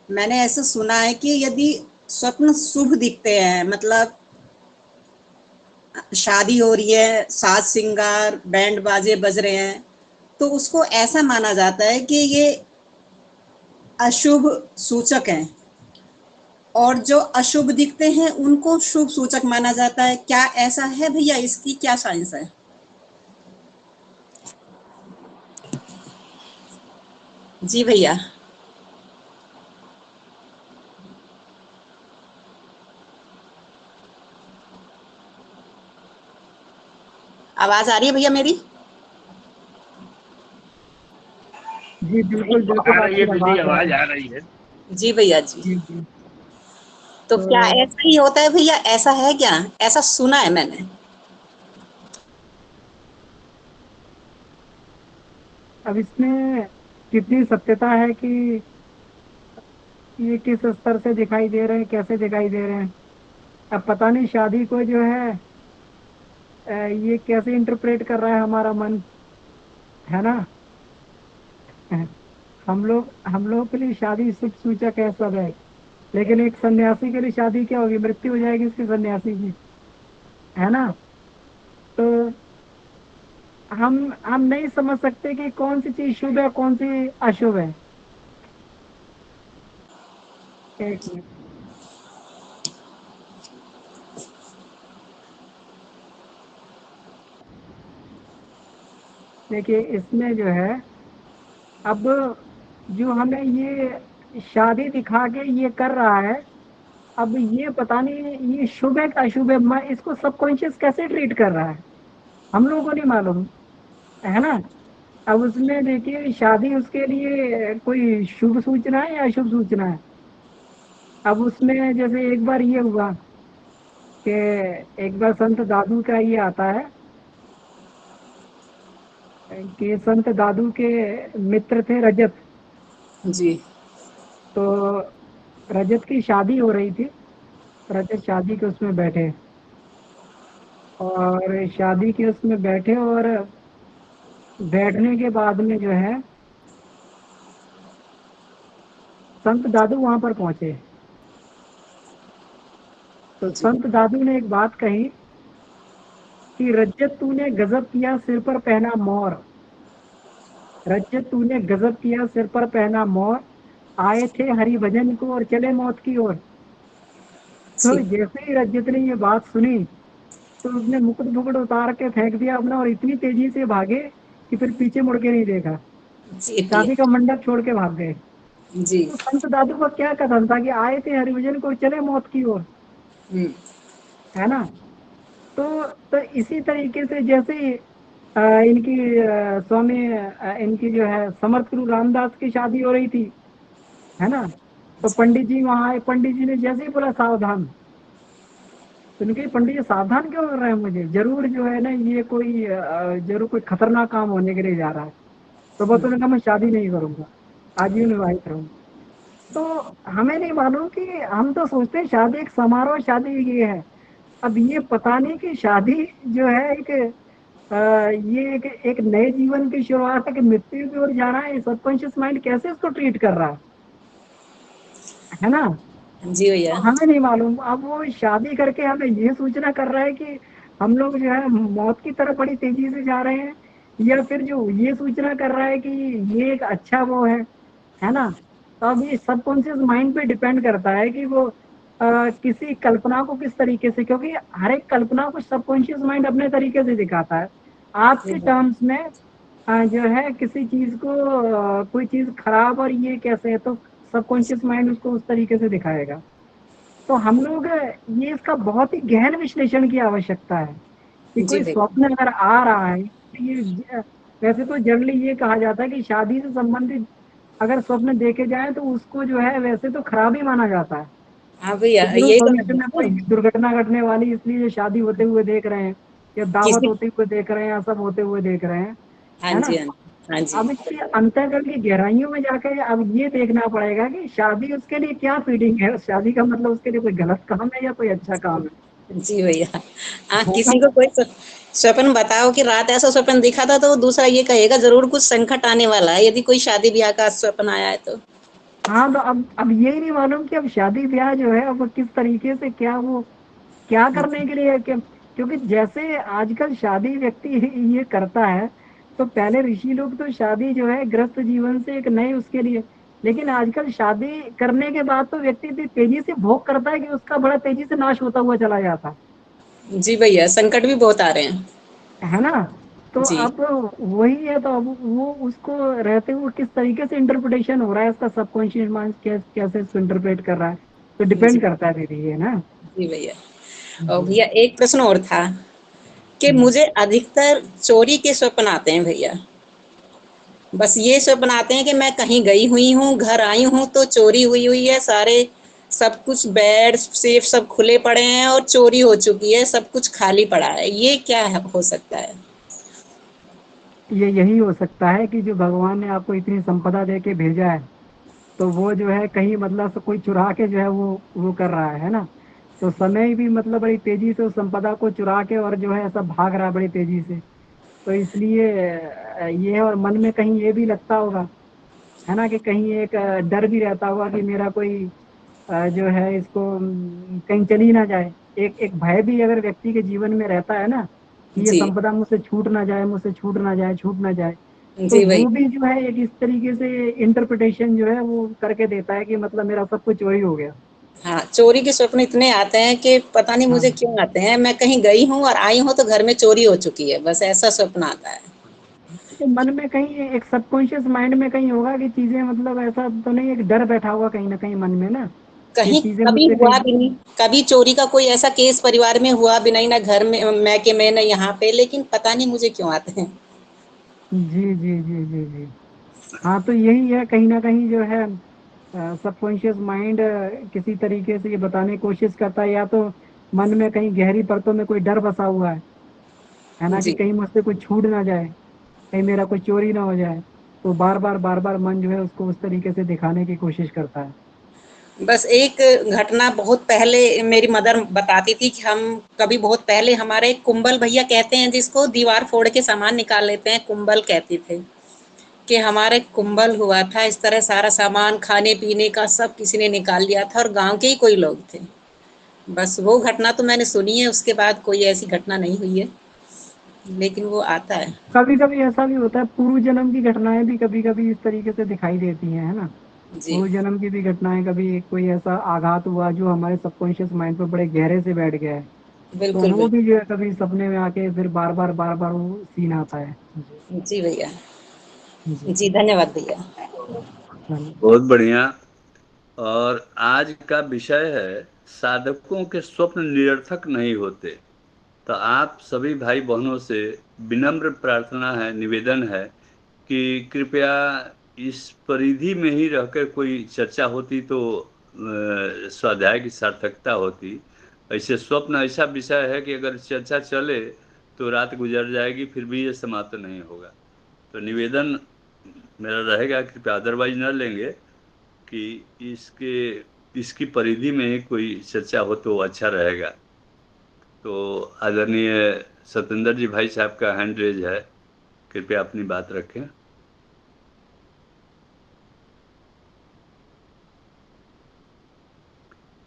मैंने ऐसा सुना है कि यदि स्वप्न शुभ दिखते हैं, मतलब शादी हो रही है, साज श्रृंगार बैंड बाजे बज रहे हैं, तो उसको ऐसा माना जाता है कि ये अशुभ सूचक हैं, और जो अशुभ दिखते हैं उनको शुभ सूचक माना जाता है। क्या ऐसा है भैया? इसकी क्या साइंस है? जी भैया। आवाज आ रही है भैया मेरी? जी बिल्कुल बिल्कुल, आ रही है आपकी दीदी, आवाज आवाज आ रही है। जी भैया जी। जी जी। तो तो क्या ऐसा ही होता है भैया? ऐसा है क्या? ऐसा सुना है मैंने। अब इसमें कितनी सत्यता है कि ये किस स्तर से दिखाई दे रहे हैं, कैसे दिखाई दे रहे हैं, अब पता नहीं शादी को जो है ये कैसे इंटरप्रेट कर रहा है हमारा मन, है ना। हम लोग के लिए शादी शुभ सूचक है, सब है, लेकिन एक सन्यासी के लिए शादी क्या होगी? मृत्यु हो जाएगी उसकी सन्यासी की, है ना। तो हम नहीं समझ सकते कि कौन सी चीज शुभ है कौन सी अशुभ है। एक मिनट। देखिए इसमें जो है, अब जो हमें ये शादी दिखा के ये कर रहा है, अब ये पता नहीं ये शुभ है कि अशुभ है, मैं इसको सबकॉन्शियस कैसे ट्रीट कर रहा है हम लोगों को नहीं मालूम, है ना। अब उसमें देखिए शादी उसके लिए कोई शुभ सूचना है या अशुभ सूचना है। अब उसमें जैसे एक बार ये हुआ कि एक बार संत दादू का ये आता है कि संत दादू के मित्र थे रजत। जी तो रजत की शादी हो रही थी, रजत शादी के उसमें बैठे, और शादी के उसमें बैठे, और बैठने के बाद में जो है संत दादू वहां पर पहुंचे। तो जी संत दादू ने एक बात कही कि रजत तूने गजब किया सिर पर पहना मोर, रजत तूने गजब किया सिर पर पहना मोर, आए थे हरि भजन को और चले मौत की ओर। तो जी जैसे ही रजत ने ये बात सुनी तो उसने मुकुट मुकुट उतार के फेंक दिया अपना, और इतनी तेजी से भागे कि फिर पीछे मुड़ के नहीं देखा, जी भैया शादी का मंडप छोड़ के भाग गए। जी। तो संत दादू का क्या कथन था कि आए थे हरिभजन को चले मौत की ओर, हम्म। है ना। तो इसी तरीके से जैसे ही इनकी स्वामी इनकी जो है समर्थ गुरु रामदास की शादी हो रही थी, है ना। तो पंडित जी वहां आए, पंडित जी ने जैसे ही बोला सावधान, तो उनके पंडित जी सावधान क्यों कर रहे हैं मुझे, जरूर जो है ना ये कोई जरूर कोई खतरनाक काम होने के लिए जा रहा है। तो बस उन्होंने कहा मैं शादी नहीं करूंगा। आजीवन विवाहित रहूं। तो हमें नहीं मालूम कि हम तो सोचते हैं शादी एक समारोह, शादी ये है। अब ये पता नहीं कि शादी जो है एक ये एक नए जीवन की शुरुआत है कि मृत्यु की ओर जा रहा है। सबकॉन्शियस माइंड कैसे इसको ट्रीट कर रहा है ना। जी भैया। तो हमें नहीं मालूम। अब वो शादी करके हमें ये सूचना कर रहा है कि हम लोग जो है मौत की तरफ बड़ी तेजी से जा रहे हैं, या फिर जो ये सूचना कर रहा है कि ये एक अच्छा वो है ना। तो अब ये सबकॉन्शियस माइंड पे डिपेंड करता है कि वो किसी कल्पना को किस तरीके से, क्योंकि हर एक कल्पना को सबकॉन्शियस माइंड अपने तरीके से दिखाता है। आपके टर्म्स में जो है किसी चीज को कोई चीज खराब और ये कैसे है, तो सबकॉन्शियस माइंड उसको उस तरीके से दिखाएगा। तो हम लोग ये इसका बहुत ही गहन विश्लेषण की आवश्यकता है कि जी कोई भैया। स्वप्न अगर आ रहा है तो वैसे तो जनरली ये कहा जाता है कि शादी से संबंधित अगर स्वप्न देखे जाए तो उसको जो है वैसे तो खराब ही माना जाता है हाँ भैया, कि जरूर यही तो मैं भविष्य में बोलती कोई हूँ। दुर्घटना घटने वाली, इसलिए ये शादी होते हुए देख रहे हैं, या दावत किसी होते हुए देख रहे हैं, या सब होते हुए देख रहे हैं, हाँ है जी, ना। हाँ हाँ जी। अब इसके अंतर्गत की गहराइयों में जाकर अब ये देखना पड़ेगा कि शादी उसके लिए क्या फीडिंग है। शादी का मतलब उसके लिए कोई गलत काम है या कोई अच्छा काम जी भैया। हाँ, है किसी ना। को कोई स्वप्न बताओ कि रात ऐसा स्वप्न दिखा था, तो वो दूसरा ये कहेगा जरूर कुछ संकट आने वाला है, यदि कोई शादी ब्याह का स्वप्न आया है तो। हाँ, तो अब यही नहीं मालूम कि अब शादी ब्याह जो है अब किस तरीके से क्या वो क्या करने के लिए है क्योंकि जैसे आजकल शादी व्यक्ति ये करता है, तो पहले ऋषि लोग तो शादी जो है गृहस्थ जीवन से एक नए उसके लिए, लेकिन आजकल शादी करने के बाद तो व्यक्ति इतनी तेजी से भोग करता है कि उसका बड़ा तेजी से नाश होता हुआ चला जाता जी भैया, संकट भी बहुत आ रहे हैं। है ना। तो जी। अब वही है, तो अब वो उसको रहते हुए किस तरीके से इंटरप्रिटेशन हो रहा है, इसका सबकॉन्शियस माइंड कैसे इसको इंटरप्रेट कर रहा है, तो डिपेंड जी। करता है दीदी, ये ना। जी भैया। और जी। भैया एक प्रश्न और था कि हम्म। मुझे अधिकतर चोरी के स्वप्न आते हैं भैया। बस ये स्वप्न आते हैं कि मैं कहीं गई हुई हूँ, घर आई हूँ तो चोरी हुई हुई है, सारे सब कुछ बेड सेफ सब खुले पड़े हैं और चोरी हो चुकी है, सब कुछ खाली पड़ा है। ये क्या हो सकता है? ये यही हो सकता है कि जो भगवान ने आपको इतनी संपदा दे के भेजा है, तो वो जो है कहीं मतलब से कोई चुरा के जो है वो कर रहा है ना। तो समय भी मतलब बड़ी तेजी से उस संपदा को चुरा के और जो है सब भाग रहा है बड़ी तेजी से। तो इसलिए ये है, और मन में कहीं ये भी लगता होगा, है ना, कि कहीं एक डर भी रहता होगा कि मेरा कोई जो है इसको कहीं चली ना जाए। एक एक भय भी अगर व्यक्ति के जीवन में रहता है ना, कि ये जी। संपदा मुझसे छूट ना जाए, मुझसे छूट ना जाए, छूट ना जाए। तो जी भाई। वो भी जो है एक इस तरीके से इंटरप्रिटेशन जो है वो करके देता है कि मतलब मेरा सब कुछ वही हो गया। हाँ, चोरी के स्वप्न इतने आते हैं कि पता नहीं हाँ, मुझे क्यों आते हैं। मैं कहीं गई हूँ और आई हूँ तो घर में चोरी हो चुकी है, बस ऐसा स्वप्न आता है। तो मन में कहीं एक सबकॉन्शियस माइंड में कहीं होगा कि चीजें मतलब ऐसा तो नहीं, एक डर बैठा हुआ कहीं ना कहीं मन में ना, ये कहीं चीजें कभी मुझसे हुआ कहीं। भी नहीं, कभी चोरी का कोई ऐसा केस परिवार में हुआ भी नहीं, ना घर में मैके में, ना यहाँ पे, लेकिन पता नहीं मुझे क्यों आते हैं। जी जी जी जी जी। हाँ, तो यही है कहीं ना कहीं जो है सबकॉन्शियस माइंड किसी तरीके से ये बताने की कोशिश करता है, या तो मन में कहीं गहरी परतों में कोई डर बसा हुआ है ना, कि जी। कहीं मुझसे कुछ छूट ना जाए, कहीं मेरा कोई चोरी ना हो जाए। तो बार बार मन जो है उसको उस तरीके से दिखाने की कोशिश करता है। बस एक घटना बहुत पहले मेरी मदर बताती थी कि हम कभी बहुत पहले हमारे कुंबल भैया कहते हैं जिसको, दीवार फोड़ के सामान निकाल लेते हैं, कुंबल कहते थे, कि हमारे कुंबल हुआ था इस तरह, सारा सामान खाने पीने का सब किसी ने निकाल लिया था और गांव के ही कोई लोग थे। बस वो घटना तो मैंने सुनी है, उसके बाद कोई ऐसी घटना नहीं हुई है, लेकिन वो आता है। कभी कभी ऐसा भी होता है, पूर्व जन्म की घटनाएं भी कभी कभी इस तरीके से दिखाई देती हैं, है ना। जी। पूर्व जन्म की भी घटनाएं, कभी कोई ऐसा आघात हुआ जो हमारे सबकॉन्शियस माइंड पर बड़े गहरे से बैठ गया है, तो बिल्कुल वो बिल्कुल। भी जो है कभी सपने में आके फिर बार बार वो सीन आता है। जी जी भैया। जी। जी धन्यवाद भैया। धन्यवाद। बहुत बढ़िया। और आज का विषय है साधकों के स्वप्न निरर्थक नहीं होते। तो आप सभी भाई बहनों से विनम्र प्रार्थना है, निवेदन है कि कृपया इस परिधि में ही रहकर कोई चर्चा होती तो स्वाध्याय की सार्थकता होती। ऐसे स्वप्न ऐसा विषय है कि अगर चर्चा चले तो रात गुजर जाएगी, फिर भी ये समाप्त नहीं होगा। तो निवेदन मेरा रहेगा कृपया अदरवाइज न लेंगे कि इसकी परिधि में ही कोई चर्चा हो तो अच्छा रहेगा। तो आदरणीय सत्येंद्र जी भाई साहब का हैंड रेज है, कृपया अपनी बात रखें।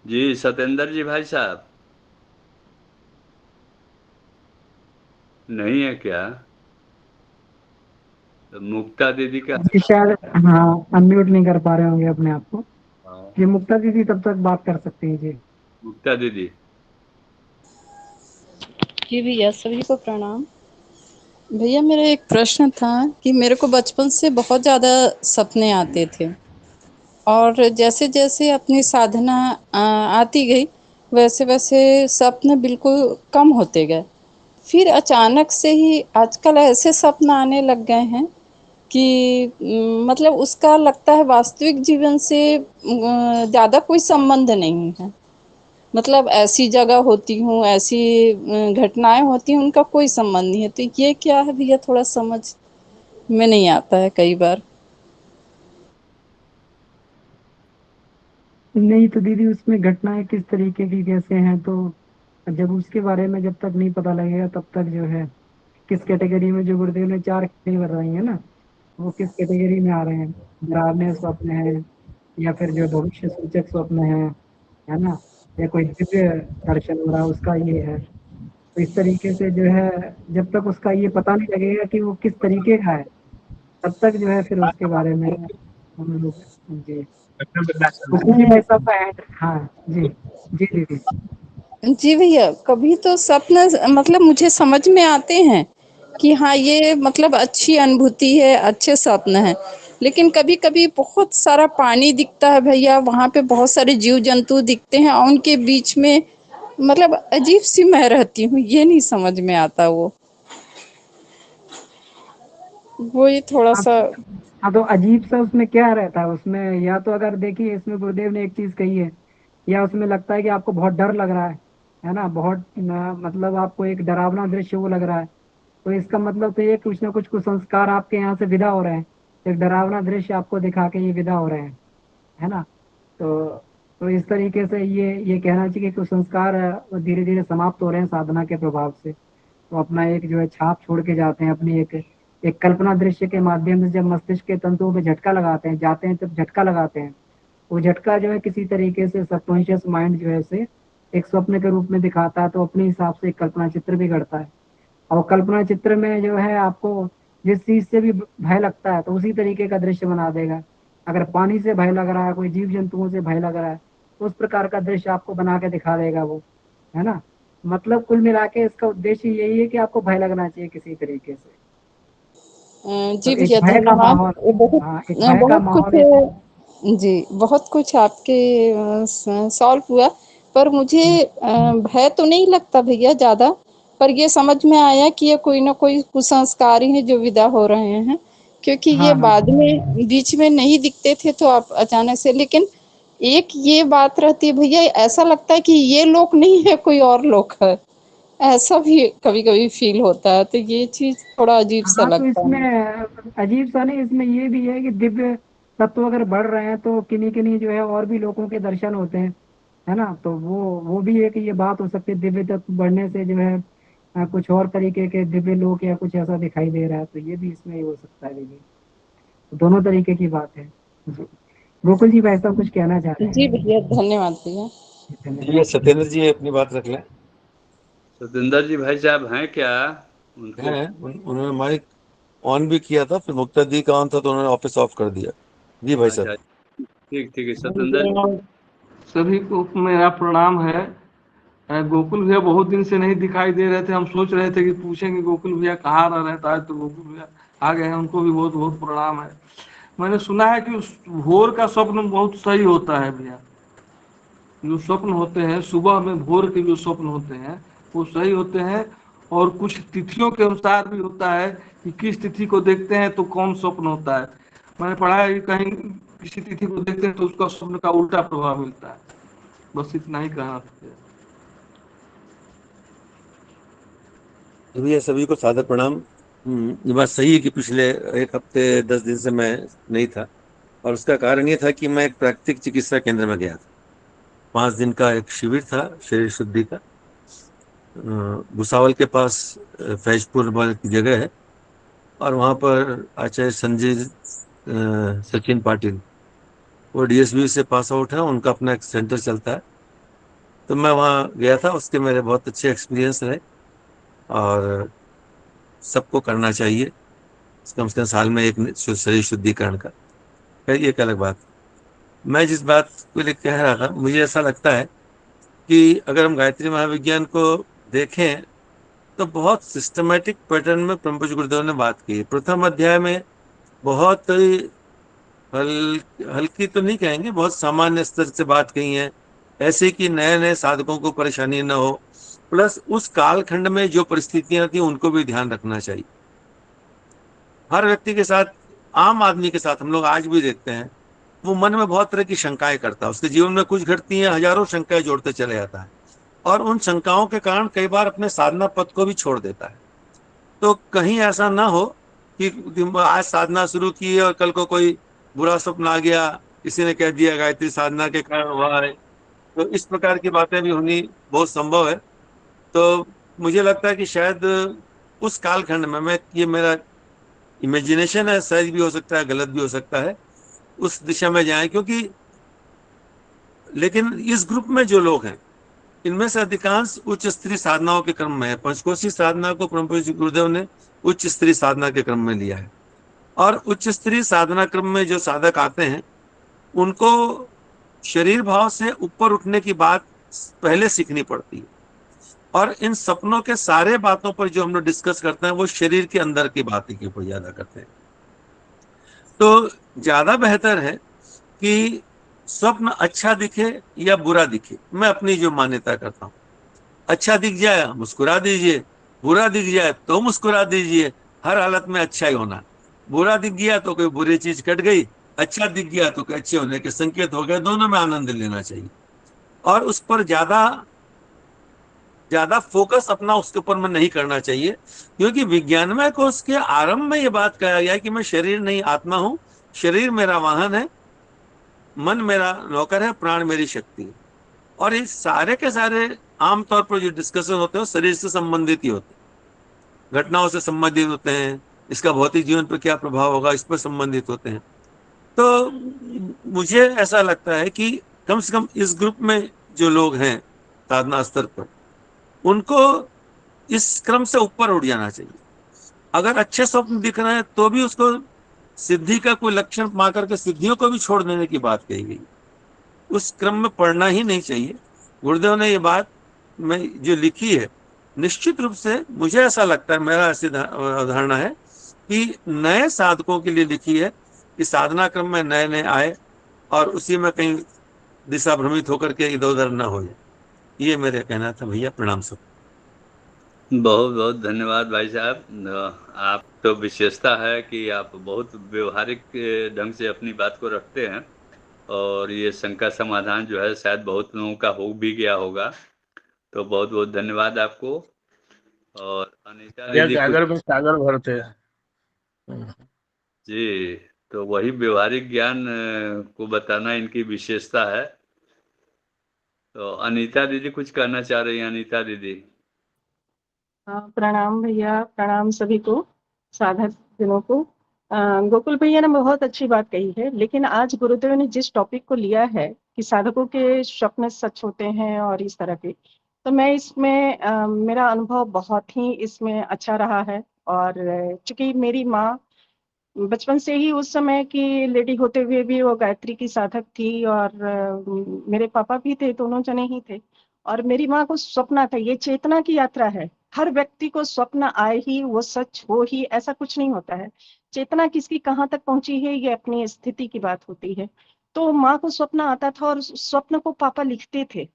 जी सत्येंद्र जी भाई साहब नहीं है क्या? तो मुक्ता दीदी का जी शायद, हाँ, अनम्यूट नहीं कर पा रहे होंगे अपने आप को। हाँ, जी मुक्ता दीदी तब तक बात कर सकती हैं जी। मुक्ता दीदी। जी भैया, सभी को प्रणाम। भैया मेरा एक प्रश्न था कि मेरे को बचपन से बहुत ज़्यादा सपने आते थे, और जैसे जैसे अपनी साधना आती गई, वैसे वैसे सपने बिल्कुल कम होते गए। फिर अचानक से ही आजकल ऐसे सपने आने लग गए हैं कि मतलब उसका लगता है वास्तविक जीवन से ज़्यादा कोई संबंध नहीं है। मतलब ऐसी जगह होती हूँ, ऐसी घटनाएं होती हैं, उनका कोई संबंध नहीं है। तो ये क्या है भैया, थोड़ा समझ में नहीं आता है कई बार। नहीं तो दीदी, उसमें घटनाएं किस तरीके की कैसे हैं, तो जब उसके बारे में जब तक नहीं पता लगेगा तब तक जो है किस कैटेगरी में, जो गुरुदेव ने 4 कैटेगरी बताई है ना, वो किस कैटेगरी में आ रहे हैं। डरावने स्वप्न है, या फिर जो भविष्य सूचक स्वप्न है ना, या कोई दिव्य दर्शन हो रहा है उसका ये है। तो इस तरीके से जो है, जब तक उसका ये पता नहीं लगेगा कि वो किस तरीके का है, तब तक जो है फिर उसके बारे में हम लोग। जी जी भाई साहब का है। हाँ जी, जी दीदी। जी भैया, कभी तो सपने मतलब मुझे समझ में आते हैं कि हाँ ये मतलब अच्छी अनुभूति है, अच्छे सपने हैं। लेकिन कभी कभी बहुत सारा पानी दिखता है भैया, वहाँ पे बहुत सारे जीव जंतु दिखते हैं, और उनके बीच में मतलब अजीब सी मैं रहती हूँ, ये नहीं समझ में आता वो ही थोड़ा हाँ, सा। हाँ तो अजीब सा उसमें क्या रहता है उसमें, या तो अगर देखिए इसमें गुरुदेव ने एक चीज कही है, या उसमें लगता है कि आपको बहुत डर लग रहा है ना, बहुत मतलब आपको एक डरावना दृश्य वो लग रहा है, तो इसका मतलब तो ये कुछ ना कुछ कुसंस्कार आपके यहाँ से विदा हो रहे हैं। एक डरावना दृश्य आपको दिखा के ये विदा हो रहे हैं, है ना। तो तो इस तरीके से ये कहना चाहिए कि कुसंस्कार धीरे धीरे समाप्त हो रहे हैं साधना के प्रभाव से। तो अपना एक जो है छाप छोड़ के जाते हैं, अपनी एक एक कल्पना दृश्य के माध्यम से जब मस्तिष्क के तंतुओं पे झटका लगाते हैं, जाते हैं तब झटका लगाते हैं। वो झटका जो है किसी तरीके से सबकॉन्शियस माइंड जो है उसे एक स्वप्न के रूप में दिखाता है, तो अपने हिसाब से एक कल्पना चित्र भी गढ़ता है। और कल्पना चित्र में जो है आपको जिस चीज से भी भय लगता है तो उसी तरीके का दृश्य बना देगा। अगर पानी से भय लग रहा है, कोई जीव जंतुओं से भय लग रहा है, तो उस प्रकार का दृश्य आपको बना के दिखा देगा वो, है ना। मतलब कुल मिला के इसका उद्देश्य यही है कि आपको भय लगना चाहिए किसी तरीके से। जी तो एक भैया भय का धन्यवाद। माहौल, बहुत हाँ एक भय का बहुत कुछ माहौल जी, बहुत कुछ आपके सॉल्व हुआ। पर मुझे भय तो नहीं लगता भैया ज़्यादा, पर ये समझ में आया कि ये कोई ना कोई कुसंस्कार ही है जो विदा हो रहे हैं, क्योंकि ये हाँ हाँ बाद में बीच में नहीं दिखते थे तो आप अचानक से। लेकिन एक ये बात रहती है भैया, ऐसा लगता है कि ये लोग नहीं है, कोई और लोग है, ऐसा भी कभी कभी फील होता है। तो ये चीज थोड़ा अजीब सा हाँ। तो लगता इसमें है। अजीब सा नहीं, इसमें ये भी है कि दिव्य तत्व अगर बढ़ रहे हैं तो किन्हीं किन्हीं जो है और भी लोगों के दर्शन होते हैं, है ना। तो वो भी एक ये बात हो सकती है, दिव्य तत्व बढ़ने से जो है कुछ और तरीके के दिव्य लोग या कुछ ऐसा दिखाई दे रहा है, तो ये भी इसमें हो सकता है दीदी। दोनों तरीके की बात है जी। गोकुल जी भाई साहब कुछ कहना चाह रहे जी हैं। भैया धन्यवाद भैया। धन्यवाद। ये सत्येंद्र जी अपनी बात रख लें। सत्येंद्र जी भाई साहब हैं क्या? उनको हैं उन्होंने माइक ऑन भी किया था, फिर मुक्ता दी का ऑन था तो उन्होंने वापस ऑफ कर दिया। जी भाई साहब। अच्छा, ठीक ठीक है सत्येंद्र जी। सभी को मेरा प्रणाम है। गोकुल भैया बहुत दिन से नहीं दिखाई दे रहे थे, हम सोच रहे थे कि पूछेंगे गोकुल भैया कहाँ रह रहता है, तो गोकुल भैया आ गए हैं, उनको भी बहुत बहुत प्रणाम है। मैंने सुना है कि उस भोर का स्वप्न बहुत सही होता है भैया। जो स्वप्न होते हैं सुबह में, भोर के जो स्वप्न होते हैं वो सही होते हैं। और कुछ तिथियों के अनुसार भी होता है कि किस तिथि को देखते हैं तो कौन स्वप्न होता है। मैंने पढ़ा है कि कहीं किसी तिथि को देखते हैं तो उसका स्वप्न का उल्टा प्रभाव मिलता है। बस इतना ही कहना था। भैया सभी को सादर प्रणाम। ये बात सही है कि पिछले 1 हफ्ते 10 दिन से मैं नहीं था, और उसका कारण ये था कि मैं एक प्राकृतिक चिकित्सा केंद्र में गया था। 5 दिन का एक शिविर था शरीर शुद्धि का, भुसावल के पास फैजपुर वाले की जगह है, और वहाँ पर आचार्य संजय सचिन पाटिल, वो डीएसबी से पास आउट है, उनका अपना एक सेंटर चलता है। तो मैं वहाँ गया था, उसके मेरे बहुत अच्छे एक्सपीरियंस रहे, और सबको करना चाहिए कम से कम साल में एक शरीर शुद्धिकरण का। खैर ये एक अलग बात। मैं जिस बात को लिए कह रहा था, मुझे ऐसा लगता है कि अगर हम गायत्री महाविज्ञान को देखें तो बहुत सिस्टमेटिक पैटर्न में परम पूज्य गुरुदेव ने बात की। प्रथम अध्याय में बहुत हल्की तो नहीं कहेंगे, बहुत सामान्य स्तर से बात कही है, ऐसे कि नए नए साधकों को परेशानी न हो, प्लस उस कालखंड में जो परिस्थितियां थी उनको भी ध्यान रखना चाहिए। हर व्यक्ति के साथ, आम आदमी के साथ हम लोग आज भी देखते हैं, वो मन में बहुत तरह की शंकाएं करता है, उसके जीवन में कुछ घटती हैं, हजारों शंकाएं जोड़ते चले जाता है, और उन शंकाओं के कारण कई बार अपने साधना पथ को भी छोड़ देता है। तो कहीं ऐसा ना हो कि आज साधना शुरू की और कल को कोई बुरा स्वप्न आ गया, किसी ने कह दिया गायत्री साधना के कारण हुआ है, तो इस प्रकार की बातें भी होनी बहुत संभव है। तो मुझे लगता है कि शायद उस कालखंड में, मैं ये मेरा इमेजिनेशन है, सही भी हो सकता है गलत भी हो सकता है, उस दिशा में जाएं, क्योंकि लेकिन इस ग्रुप में जो लोग हैं इनमें से अधिकांश उच्च स्तरीय साधनाओं के क्रम में है। पंचकोशी साधना को परम पूज्य गुरुदेव ने उच्च स्तरीय साधना के क्रम में लिया है, और उच्च स्तरीय साधना क्रम में जो साधक आते हैं उनको शरीर भाव से ऊपर उठने की बात पहले सीखनी पड़ती है, और इन सपनों के सारे बातों पर जो हम लोग डिस्कस करते हैं वो शरीर के अंदर की बातें के ऊपर ज्यादा करते हैं। तो ज्यादा बेहतर है कि स्वप्न अच्छा दिखे या बुरा दिखे, मैं अपनी जो मान्यता करता हूँ, अच्छा दिख जाए मुस्कुरा दीजिए, बुरा दिख जाए तो मुस्कुरा दीजिए, हर हालत में अच्छा ही होना। बुरा दिख गया तो कोई बुरी चीज कट गई, अच्छा दिख गया तो कोई अच्छे होने के संकेत हो गए, दोनों में आनंद लेना चाहिए, और उस पर ज्यादा ज्यादा फोकस अपना उसके ऊपर में नहीं करना चाहिए, क्योंकि विज्ञानमय कोर्स के आरंभ में ये बात कहा गया कि मैं शरीर नहीं आत्मा हूं, शरीर मेरा वाहन है, मन मेरा नौकर है, प्राण मेरी शक्ति है। और ये सारे के सारे आमतौर पर जो डिस्कशन होते हैं शरीर से संबंधित ही होते हैं, घटनाओं से संबंधित होते हैं, इसका भौतिक जीवन पर क्या प्रभाव होगा इस पर संबंधित होते हैं। तो मुझे ऐसा लगता है कि कम से कम इस ग्रुप में जो लोग हैं साधना स्तर पर, उनको इस क्रम से ऊपर उठ जाना चाहिए। अगर अच्छे स्वप्न दिख रहे हैं तो भी उसको सिद्धि का कोई लक्षण पा करके सिद्धियों को भी छोड़ देने की बात कही गई, उस क्रम में पढ़ना ही नहीं चाहिए। गुरुदेव ने ये बात में जो लिखी है, निश्चित रूप से मुझे ऐसा लगता है, मेरा ऐसी धारणा है कि नए साधकों के लिए लिखी है, कि साधना क्रम में नए नए आए और उसी में कहीं दिशा भ्रमित होकर के इधर उधर ना हो जाए। ये मेरे कहना था भैया, प्रणाम सब। बहुत बहुत धन्यवाद भाई साहब। आप तो विशेषता है कि आप बहुत व्यवहारिक ढंग से अपनी बात को रखते हैं, और ये शंका समाधान जो है शायद बहुत लोगों का हो भी गया होगा, तो बहुत बहुत धन्यवाद आपको। और अनीता दीदी सागर में सागर भरते हैं। जी, तो वही व्यवहारिक ज्ञान को बताना इनकी विशेषता है। तो अनीता दीदी कुछ कहना चाह रही हैं? अनीता दीदी। प्रणाम भैया, प्रणाम सभी को, साधक जनों को। गोकुल भैया ने बहुत अच्छी बात कही है, लेकिन आज गुरुदेव ने जिस टॉपिक को लिया है कि साधकों के स्वप्न सच होते हैं और इस तरह के, तो मैं इसमें मेरा अनुभव बहुत ही इसमें अच्छा रहा है। और चूंकि मेरी माँ बचपन से ही उस समय की लेडी होते हुए भी वो गायत्री की साधक थी, और मेरे पापा भी थे, दोनों जने ही थे। और मेरी माँ को स्वप्न था, ये चेतना की यात्रा है, हर व्यक्ति को स्वप्न आए ही वो सच हो ही, ऐसा कुछ नहीं होता है। चेतना किसकी कहाँ तक पहुंची है ये अपनी स्थिति की बात होती है। तो माँ को स्वप्न आता था और स्वप्न को पापा लिखते थे,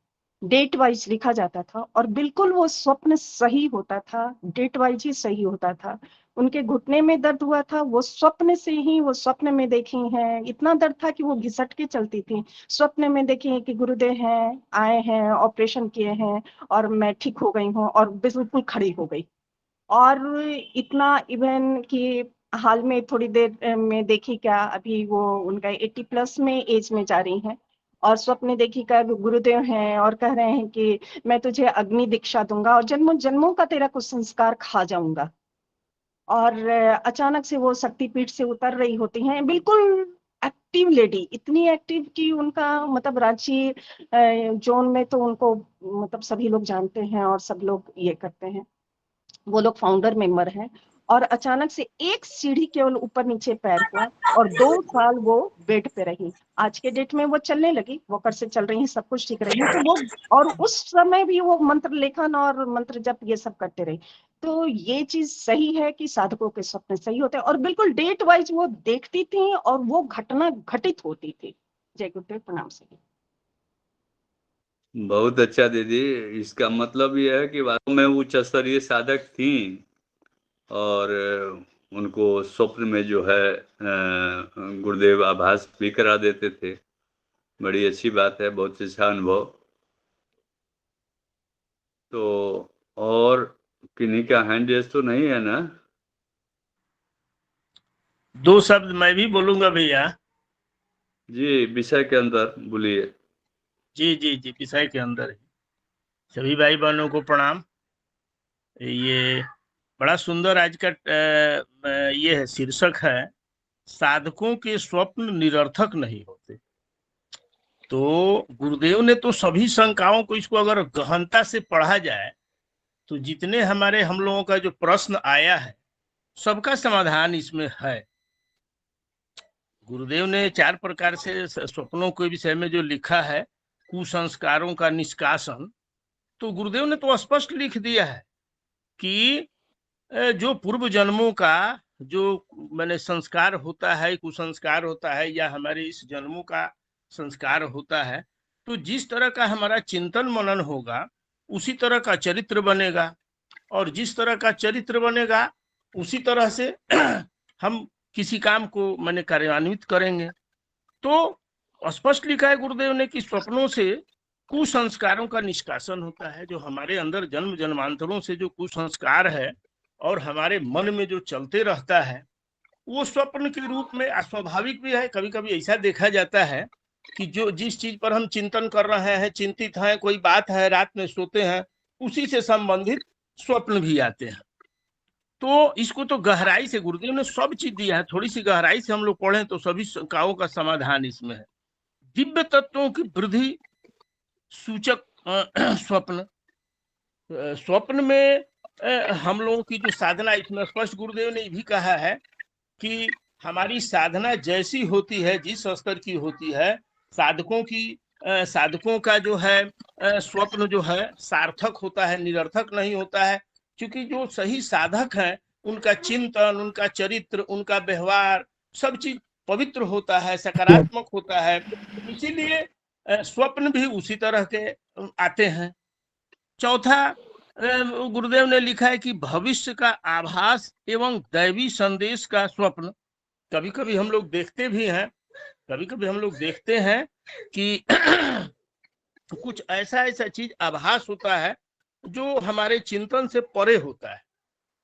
डेट वाइज लिखा जाता था, और बिल्कुल वो स्वप्न सही होता था, डेट वाइज ही सही होता था। उनके घुटने में दर्द हुआ था, वो स्वप्न से ही, वो स्वप्न में देखी हैं, इतना दर्द था कि वो घिसट के चलती थी। स्वप्न में देखी है कि गुरुदेव हैं, आए हैं, ऑपरेशन किए हैं, और मैं ठीक हो गई हूँ और बिल्कुल खड़ी हो गई। और इतना इवन कि हाल में थोड़ी देर में देखी क्या, अभी वो उनका 80+ में एज में जा रही हैं और स्वप्न देखी का गुरुदेव हैं और कह रहे हैं कि मैं तुझे अग्नि दीक्षा दूंगा और जन्मों जन्मों का तेरा कुछ संस्कार खा जाऊंगा। और अचानक से वो शक्तिपीठ से उतर रही होती हैं, बिल्कुल एक्टिव लेडी, इतनी एक्टिव कि उनका मतलब रांची जोन में तो उनको मतलब सभी लोग जानते हैं और सब लोग ये करते हैं, वो लोग फाउंडर मेंबर हैं। और अचानक से एक सीढ़ी केवल ऊपर नीचे पैर हुआ और 2 साल वो बेड पे रही। आज के डेट में वो चलने लगी, वॉकर से चल रही हैं, सब कुछ ठीक रही है। तो वो और उस समय भी वो मंत्र लेखन और मंत्र जप ये सब करते रही। तो ये चीज सही है कि साधकों के सपने सही होते हैं और बिल्कुल डेट वाइज वो देखती थी और वो घटना घटित होती थी। जय गुरुदेव, प्रणाम सभी। बहुत अच्छा दीदी। इसका मतलब यह है कि वास्तव में उच्च स्तरीय साधक थी और उनको स्वप्न में जो है गुरुदेव आभास भी करा देते थे। बड़ी अच्छी बात है, बहुत अच्छा अनुभव। तो और किन्हीं का हैंड रेस तो नहीं है ना? 2 शब्द मैं भी बोलूंगा भैया। जी, विषय के अंदर बोलिए। जी जी जी, विषय के अंदर ही सभी भाई बहनों को प्रणाम। ये बड़ा सुंदर आज का ये है, शीर्षक है साधकों के स्वप्न निरर्थक नहीं होते। तो गुरुदेव ने तो सभी शंकाओं को, इसको अगर गहनता से पढ़ा जाए तो जितने हमारे हम लोगों का जो प्रश्न आया है सबका समाधान इसमें है। गुरुदेव ने 4 प्रकार से स्वप्नों के विषय में जो लिखा है, कुसंस्कारों का निष्कासन, तो गुरुदेव ने तो स्पष्ट लिख दिया है कि जो पूर्व जन्मों का जो मैंने संस्कार होता है, कुसंस्कार होता है, या हमारे इस जन्मों का संस्कार होता है, तो जिस तरह का हमारा चिंतन मनन होगा उसी तरह का चरित्र बनेगा और जिस तरह का चरित्र बनेगा उसी तरह से हम किसी काम को मैंने कार्यान्वित करेंगे। तो स्पष्ट लिखा है गुरुदेव ने कि स्वप्नों से कुसंस्कारों का निष्कासन होता है। जो हमारे अंदर जन्म जन्मांतरों से जो कुसंस्कार है और हमारे मन में जो चलते रहता है वो स्वप्न के रूप में अस्वाभाविक भी है। कभी कभी ऐसा देखा जाता है कि जो जिस चीज पर हम चिंतन कर रहे हैं, चिंतित हैं, कोई बात है, रात में सोते हैं, उसी से संबंधित स्वप्न भी आते हैं। तो इसको तो गहराई से गुरुदेव ने सब चीज दिया है, थोड़ी सी गहराई से हम लोग पढ़ें तो सभी शंकाओं का समाधान इसमें है। दिव्य तत्वों की वृद्धि सूचक स्वप्न, स्वप्न में हम लोगों की जो साधना, इसमें स्पष्ट गुरुदेव ने भी कहा है कि हमारी साधना जैसी होती है, जिस स्तर की होती है, साधकों का जो है स्वप्न जो है सार्थक होता है, निरर्थक नहीं होता है। क्योंकि जो सही साधक हैं उनका चिंतन, उनका चरित्र, उनका व्यवहार सब चीज पवित्र होता है, सकारात्मक होता है। इसीलिए स्वप्न भी उसी तरह के आते हैं। चौथा, गुरुदेव ने लिखा है कि भविष्य का आभास एवं दैवी संदेश का स्वप्न। कभी कभी हम लोग देखते भी हैं, कभी कभी हम लोग देखते हैं कि कुछ ऐसा चीज आभास होता है जो हमारे चिंतन से परे होता है।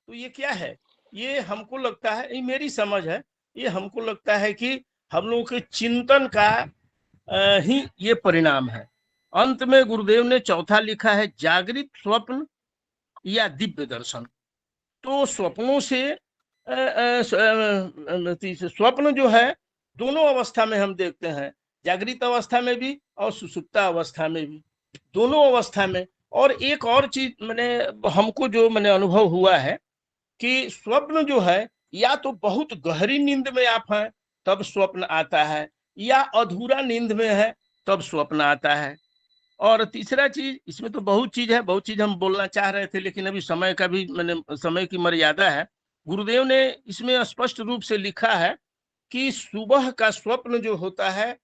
तो ये क्या है? ये हमको लगता है, ये मेरी समझ है, ये हमको लगता है कि हम लोगों के चिंतन का ही ये परिणाम है। अंत में गुरुदेव ने चौथा लिखा है जागृत स्वप्न या दिव्य दर्शन। तो स्वप्नों से स्वप्न जो है दोनों अवस्था में हम देखते हैं, जागृत अवस्था में भी और सुषुप्ता अवस्था में भी, दोनों अवस्था में। और एक और चीज मैंने हमको जो मैंने अनुभव हुआ है कि स्वप्न जो है या तो बहुत गहरी नींद में आप हैं तब स्वप्न आता है, या अधूरा नींद में है तब स्वप्न आता है। और तीसरा चीज, इसमें तो बहुत चीज हम बोलना चाह रहे थे, लेकिन अभी समय का भी मैंने समय की मर्यादा है। गुरुदेव ने इसमें स्पष्ट रूप से लिखा है कि सुबह का स्वप्न जो होता है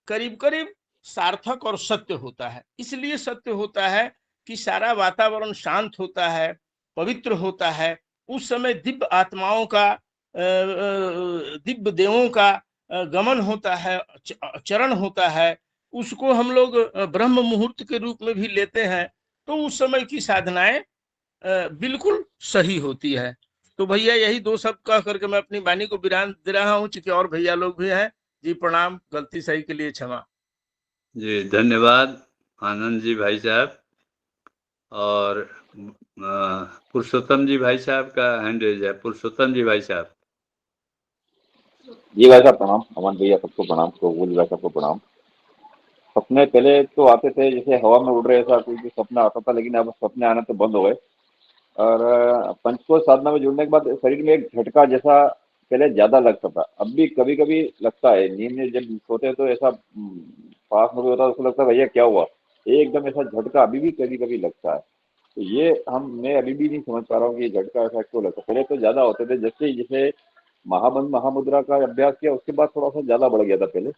करीब करीब सार्थक और सत्य होता है। इसलिए सत्य होता है कि सारा वातावरण शांत होता है, पवित्र होता है। उस समय दिव्य आत्माओं का, दिव्य देवों का गमन होता है, चरण होता है। उसको हम लोग ब्रह्म मुहूर्त के रूप में भी लेते हैं। तो उस समय की साधनाएं बिल्कुल सही होती है। तो भैया यही दो शब्द कह करके मैं अपनी वाणी को विराम दे रहा हूँ, क्योंकि और भैया लोग भी हैं। जी प्रणाम, गलती सही के लिए क्षमा। जी धन्यवाद आनंद जी भाई साहब। और पुरुषोत्तम जी भाई साहब का हैंड रेज है। पुरुषोत्तम जी भाई साहब। जी भाई साहब प्रणाम। अमन भैया सबको प्रणाम, गोकुल भाई सबको प्रणाम। सपने पहले तो आते थे जैसे हवा में उड़ रहे, ऐसा कोई भी सपना आता था, लेकिन अब सपने आना तो बंद हो गए। और पंचकोश साधना में जुड़ने के बाद शरीर में एक झटका जैसा पहले ज्यादा लगता था, अब भी कभी कभी लगता है। नींद में जब सोते हैं तो ऐसा पास में कोई होता है, उसको लगता है भैया क्या हुआ, एकदम ऐसा झटका अभी भी कभी कभी लगता है। तो ये मैं अभी भी नहीं समझ पा रहा हूँ कि ये झटका ऐसा क्यों लगता है। पहले तो ज्यादा होते थे, जैसे जैसे महामुद्रा का अभ्यास किया उसके बाद थोड़ा सा ज्यादा बढ़ गया था पहले,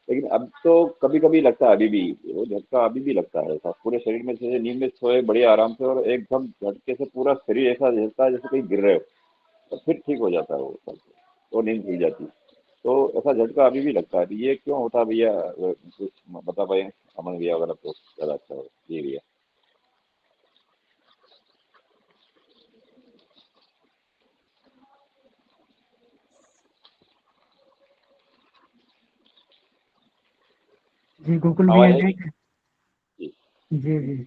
लेकिन अब तो कभी कभी लगता है, अभी भी वो झटका अभी भी लगता है ऐसा पूरे शरीर में। जैसे नींद में सोए बढ़िया आराम से और एकदम झटके से पूरा शरीर ऐसा झलता है जैसे कहीं गिर रहे हो, और फिर ठीक हो जाता है वो नींद खुल जाती है। तो ऐसा झटका अभी भी लगता है। ये क्यों होता है भैया, कुछ बता पाए अमन भैया अगर, तो ज़्यादा अच्छा हो। जी भैया। जी गोकुल आवाज भैया आएगी? जी। जी जी जी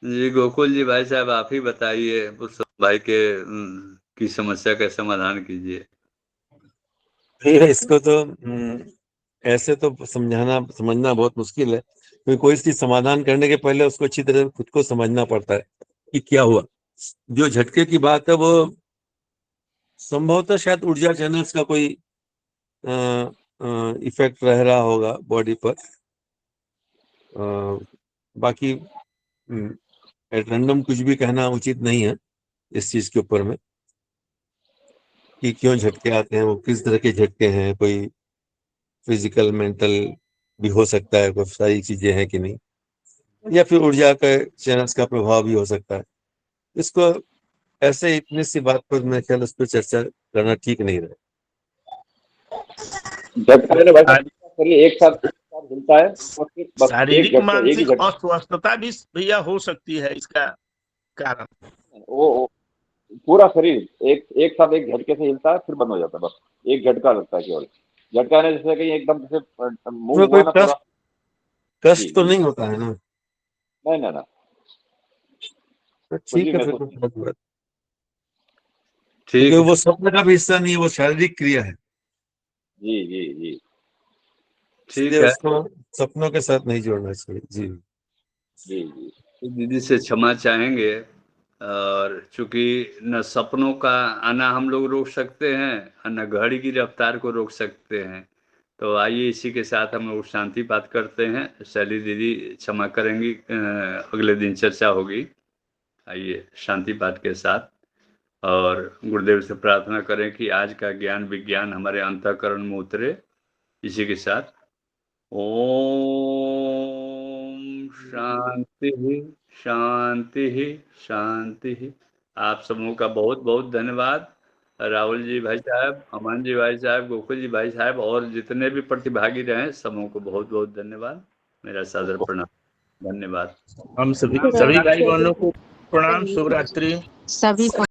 जी गोकुल जी भाई साहब आप ही बताइए, पुरुषोत्तम भाई के की समस्या का समाधान कीजिए। भैया इसको तो ऐसे तो समझना बहुत मुश्किल है, क्योंकि कोई चीज समाधान करने के पहले उसको अच्छी तरह से खुद को समझना पड़ता है कि क्या हुआ। जो झटके की बात है वो संभवतः शायद ऊर्जा चैनल्स का कोई इफेक्ट रह रहा होगा बॉडी पर। बाकी एट रैंडम कुछ भी कहना उचित नहीं है इस चीज के ऊपर में, कि क्यों झटके आते हैं, वो किस तरह के झटके हैं, कोई फिजिकल मेंटल भी हो सकता है, कोई सारी चीजें हैं कि नहीं, या फिर ऊर्जा के चैनल्स का प्रभाव भी हो सकता है। इसको ऐसे इतनी सी बात पर मेरे ख्याल उस पर चर्चा करना ठीक नहीं रहे। झटका लेने भाई साहब शरीर एक साथ हिलता है और फिर बस एक शारीरिक झटका, एक ही मानसिक झटका। अस्वस्थता भी भैया हो सकती है इसका कारण। वो पूरा शरीर एक एक साथ एक झटके से हिलता है, फिर बंद हो जाता है, बस एक झटका लगता है केवल। झटका आने जैसे कहीं एकदम जैसे मूव उसमें कोई हुआ ना पूरा। जी कष्ट तो जी। नहीं होता है ना? नहीं ना ना, तो कुछ ठीक भी है, फिर महसूस तो नहीं। बहुत बात, क्योंकि ठीक वो है। स्वप्न का भी हिस्सा नहीं है, वो शारीरिक क्रिया है, जी जी जी इसलिए ठीक है। उसको सपनों के साथ नहीं जोड़ना चाहिए। जी जी जी। दीदी से क्षमा चाहेंगे। और चूंकि न सपनों का आना हम लोग रोक सकते हैं और न घड़ी की रफ्तार को रोक सकते हैं, तो आइए इसी के साथ हम लोग शांति बात करते हैं। शैली दीदी क्षमा करेंगी, अगले दिन चर्चा होगी। आइए शांति पाठ के साथ, और गुरुदेव से प्रार्थना करें कि आज का ज्ञान विज्ञान हमारे अंतःकरण में उतरे। इसी के साथ ओम शांति ही शांति ही शांति ही। आप सबों का बहुत बहुत धन्यवाद। राहुल जी भाई साहब, अमन जी भाई साहब, गोकुल जी भाई साहब और जितने भी प्रतिभागी रहे सबों को बहुत बहुत धन्यवाद। मेरा सादर प्रणाम। धन्यवाद। हम सभी शुभ भाई रात्रि। बहनों को प्रणाम, शुभ रात्रि। सभी को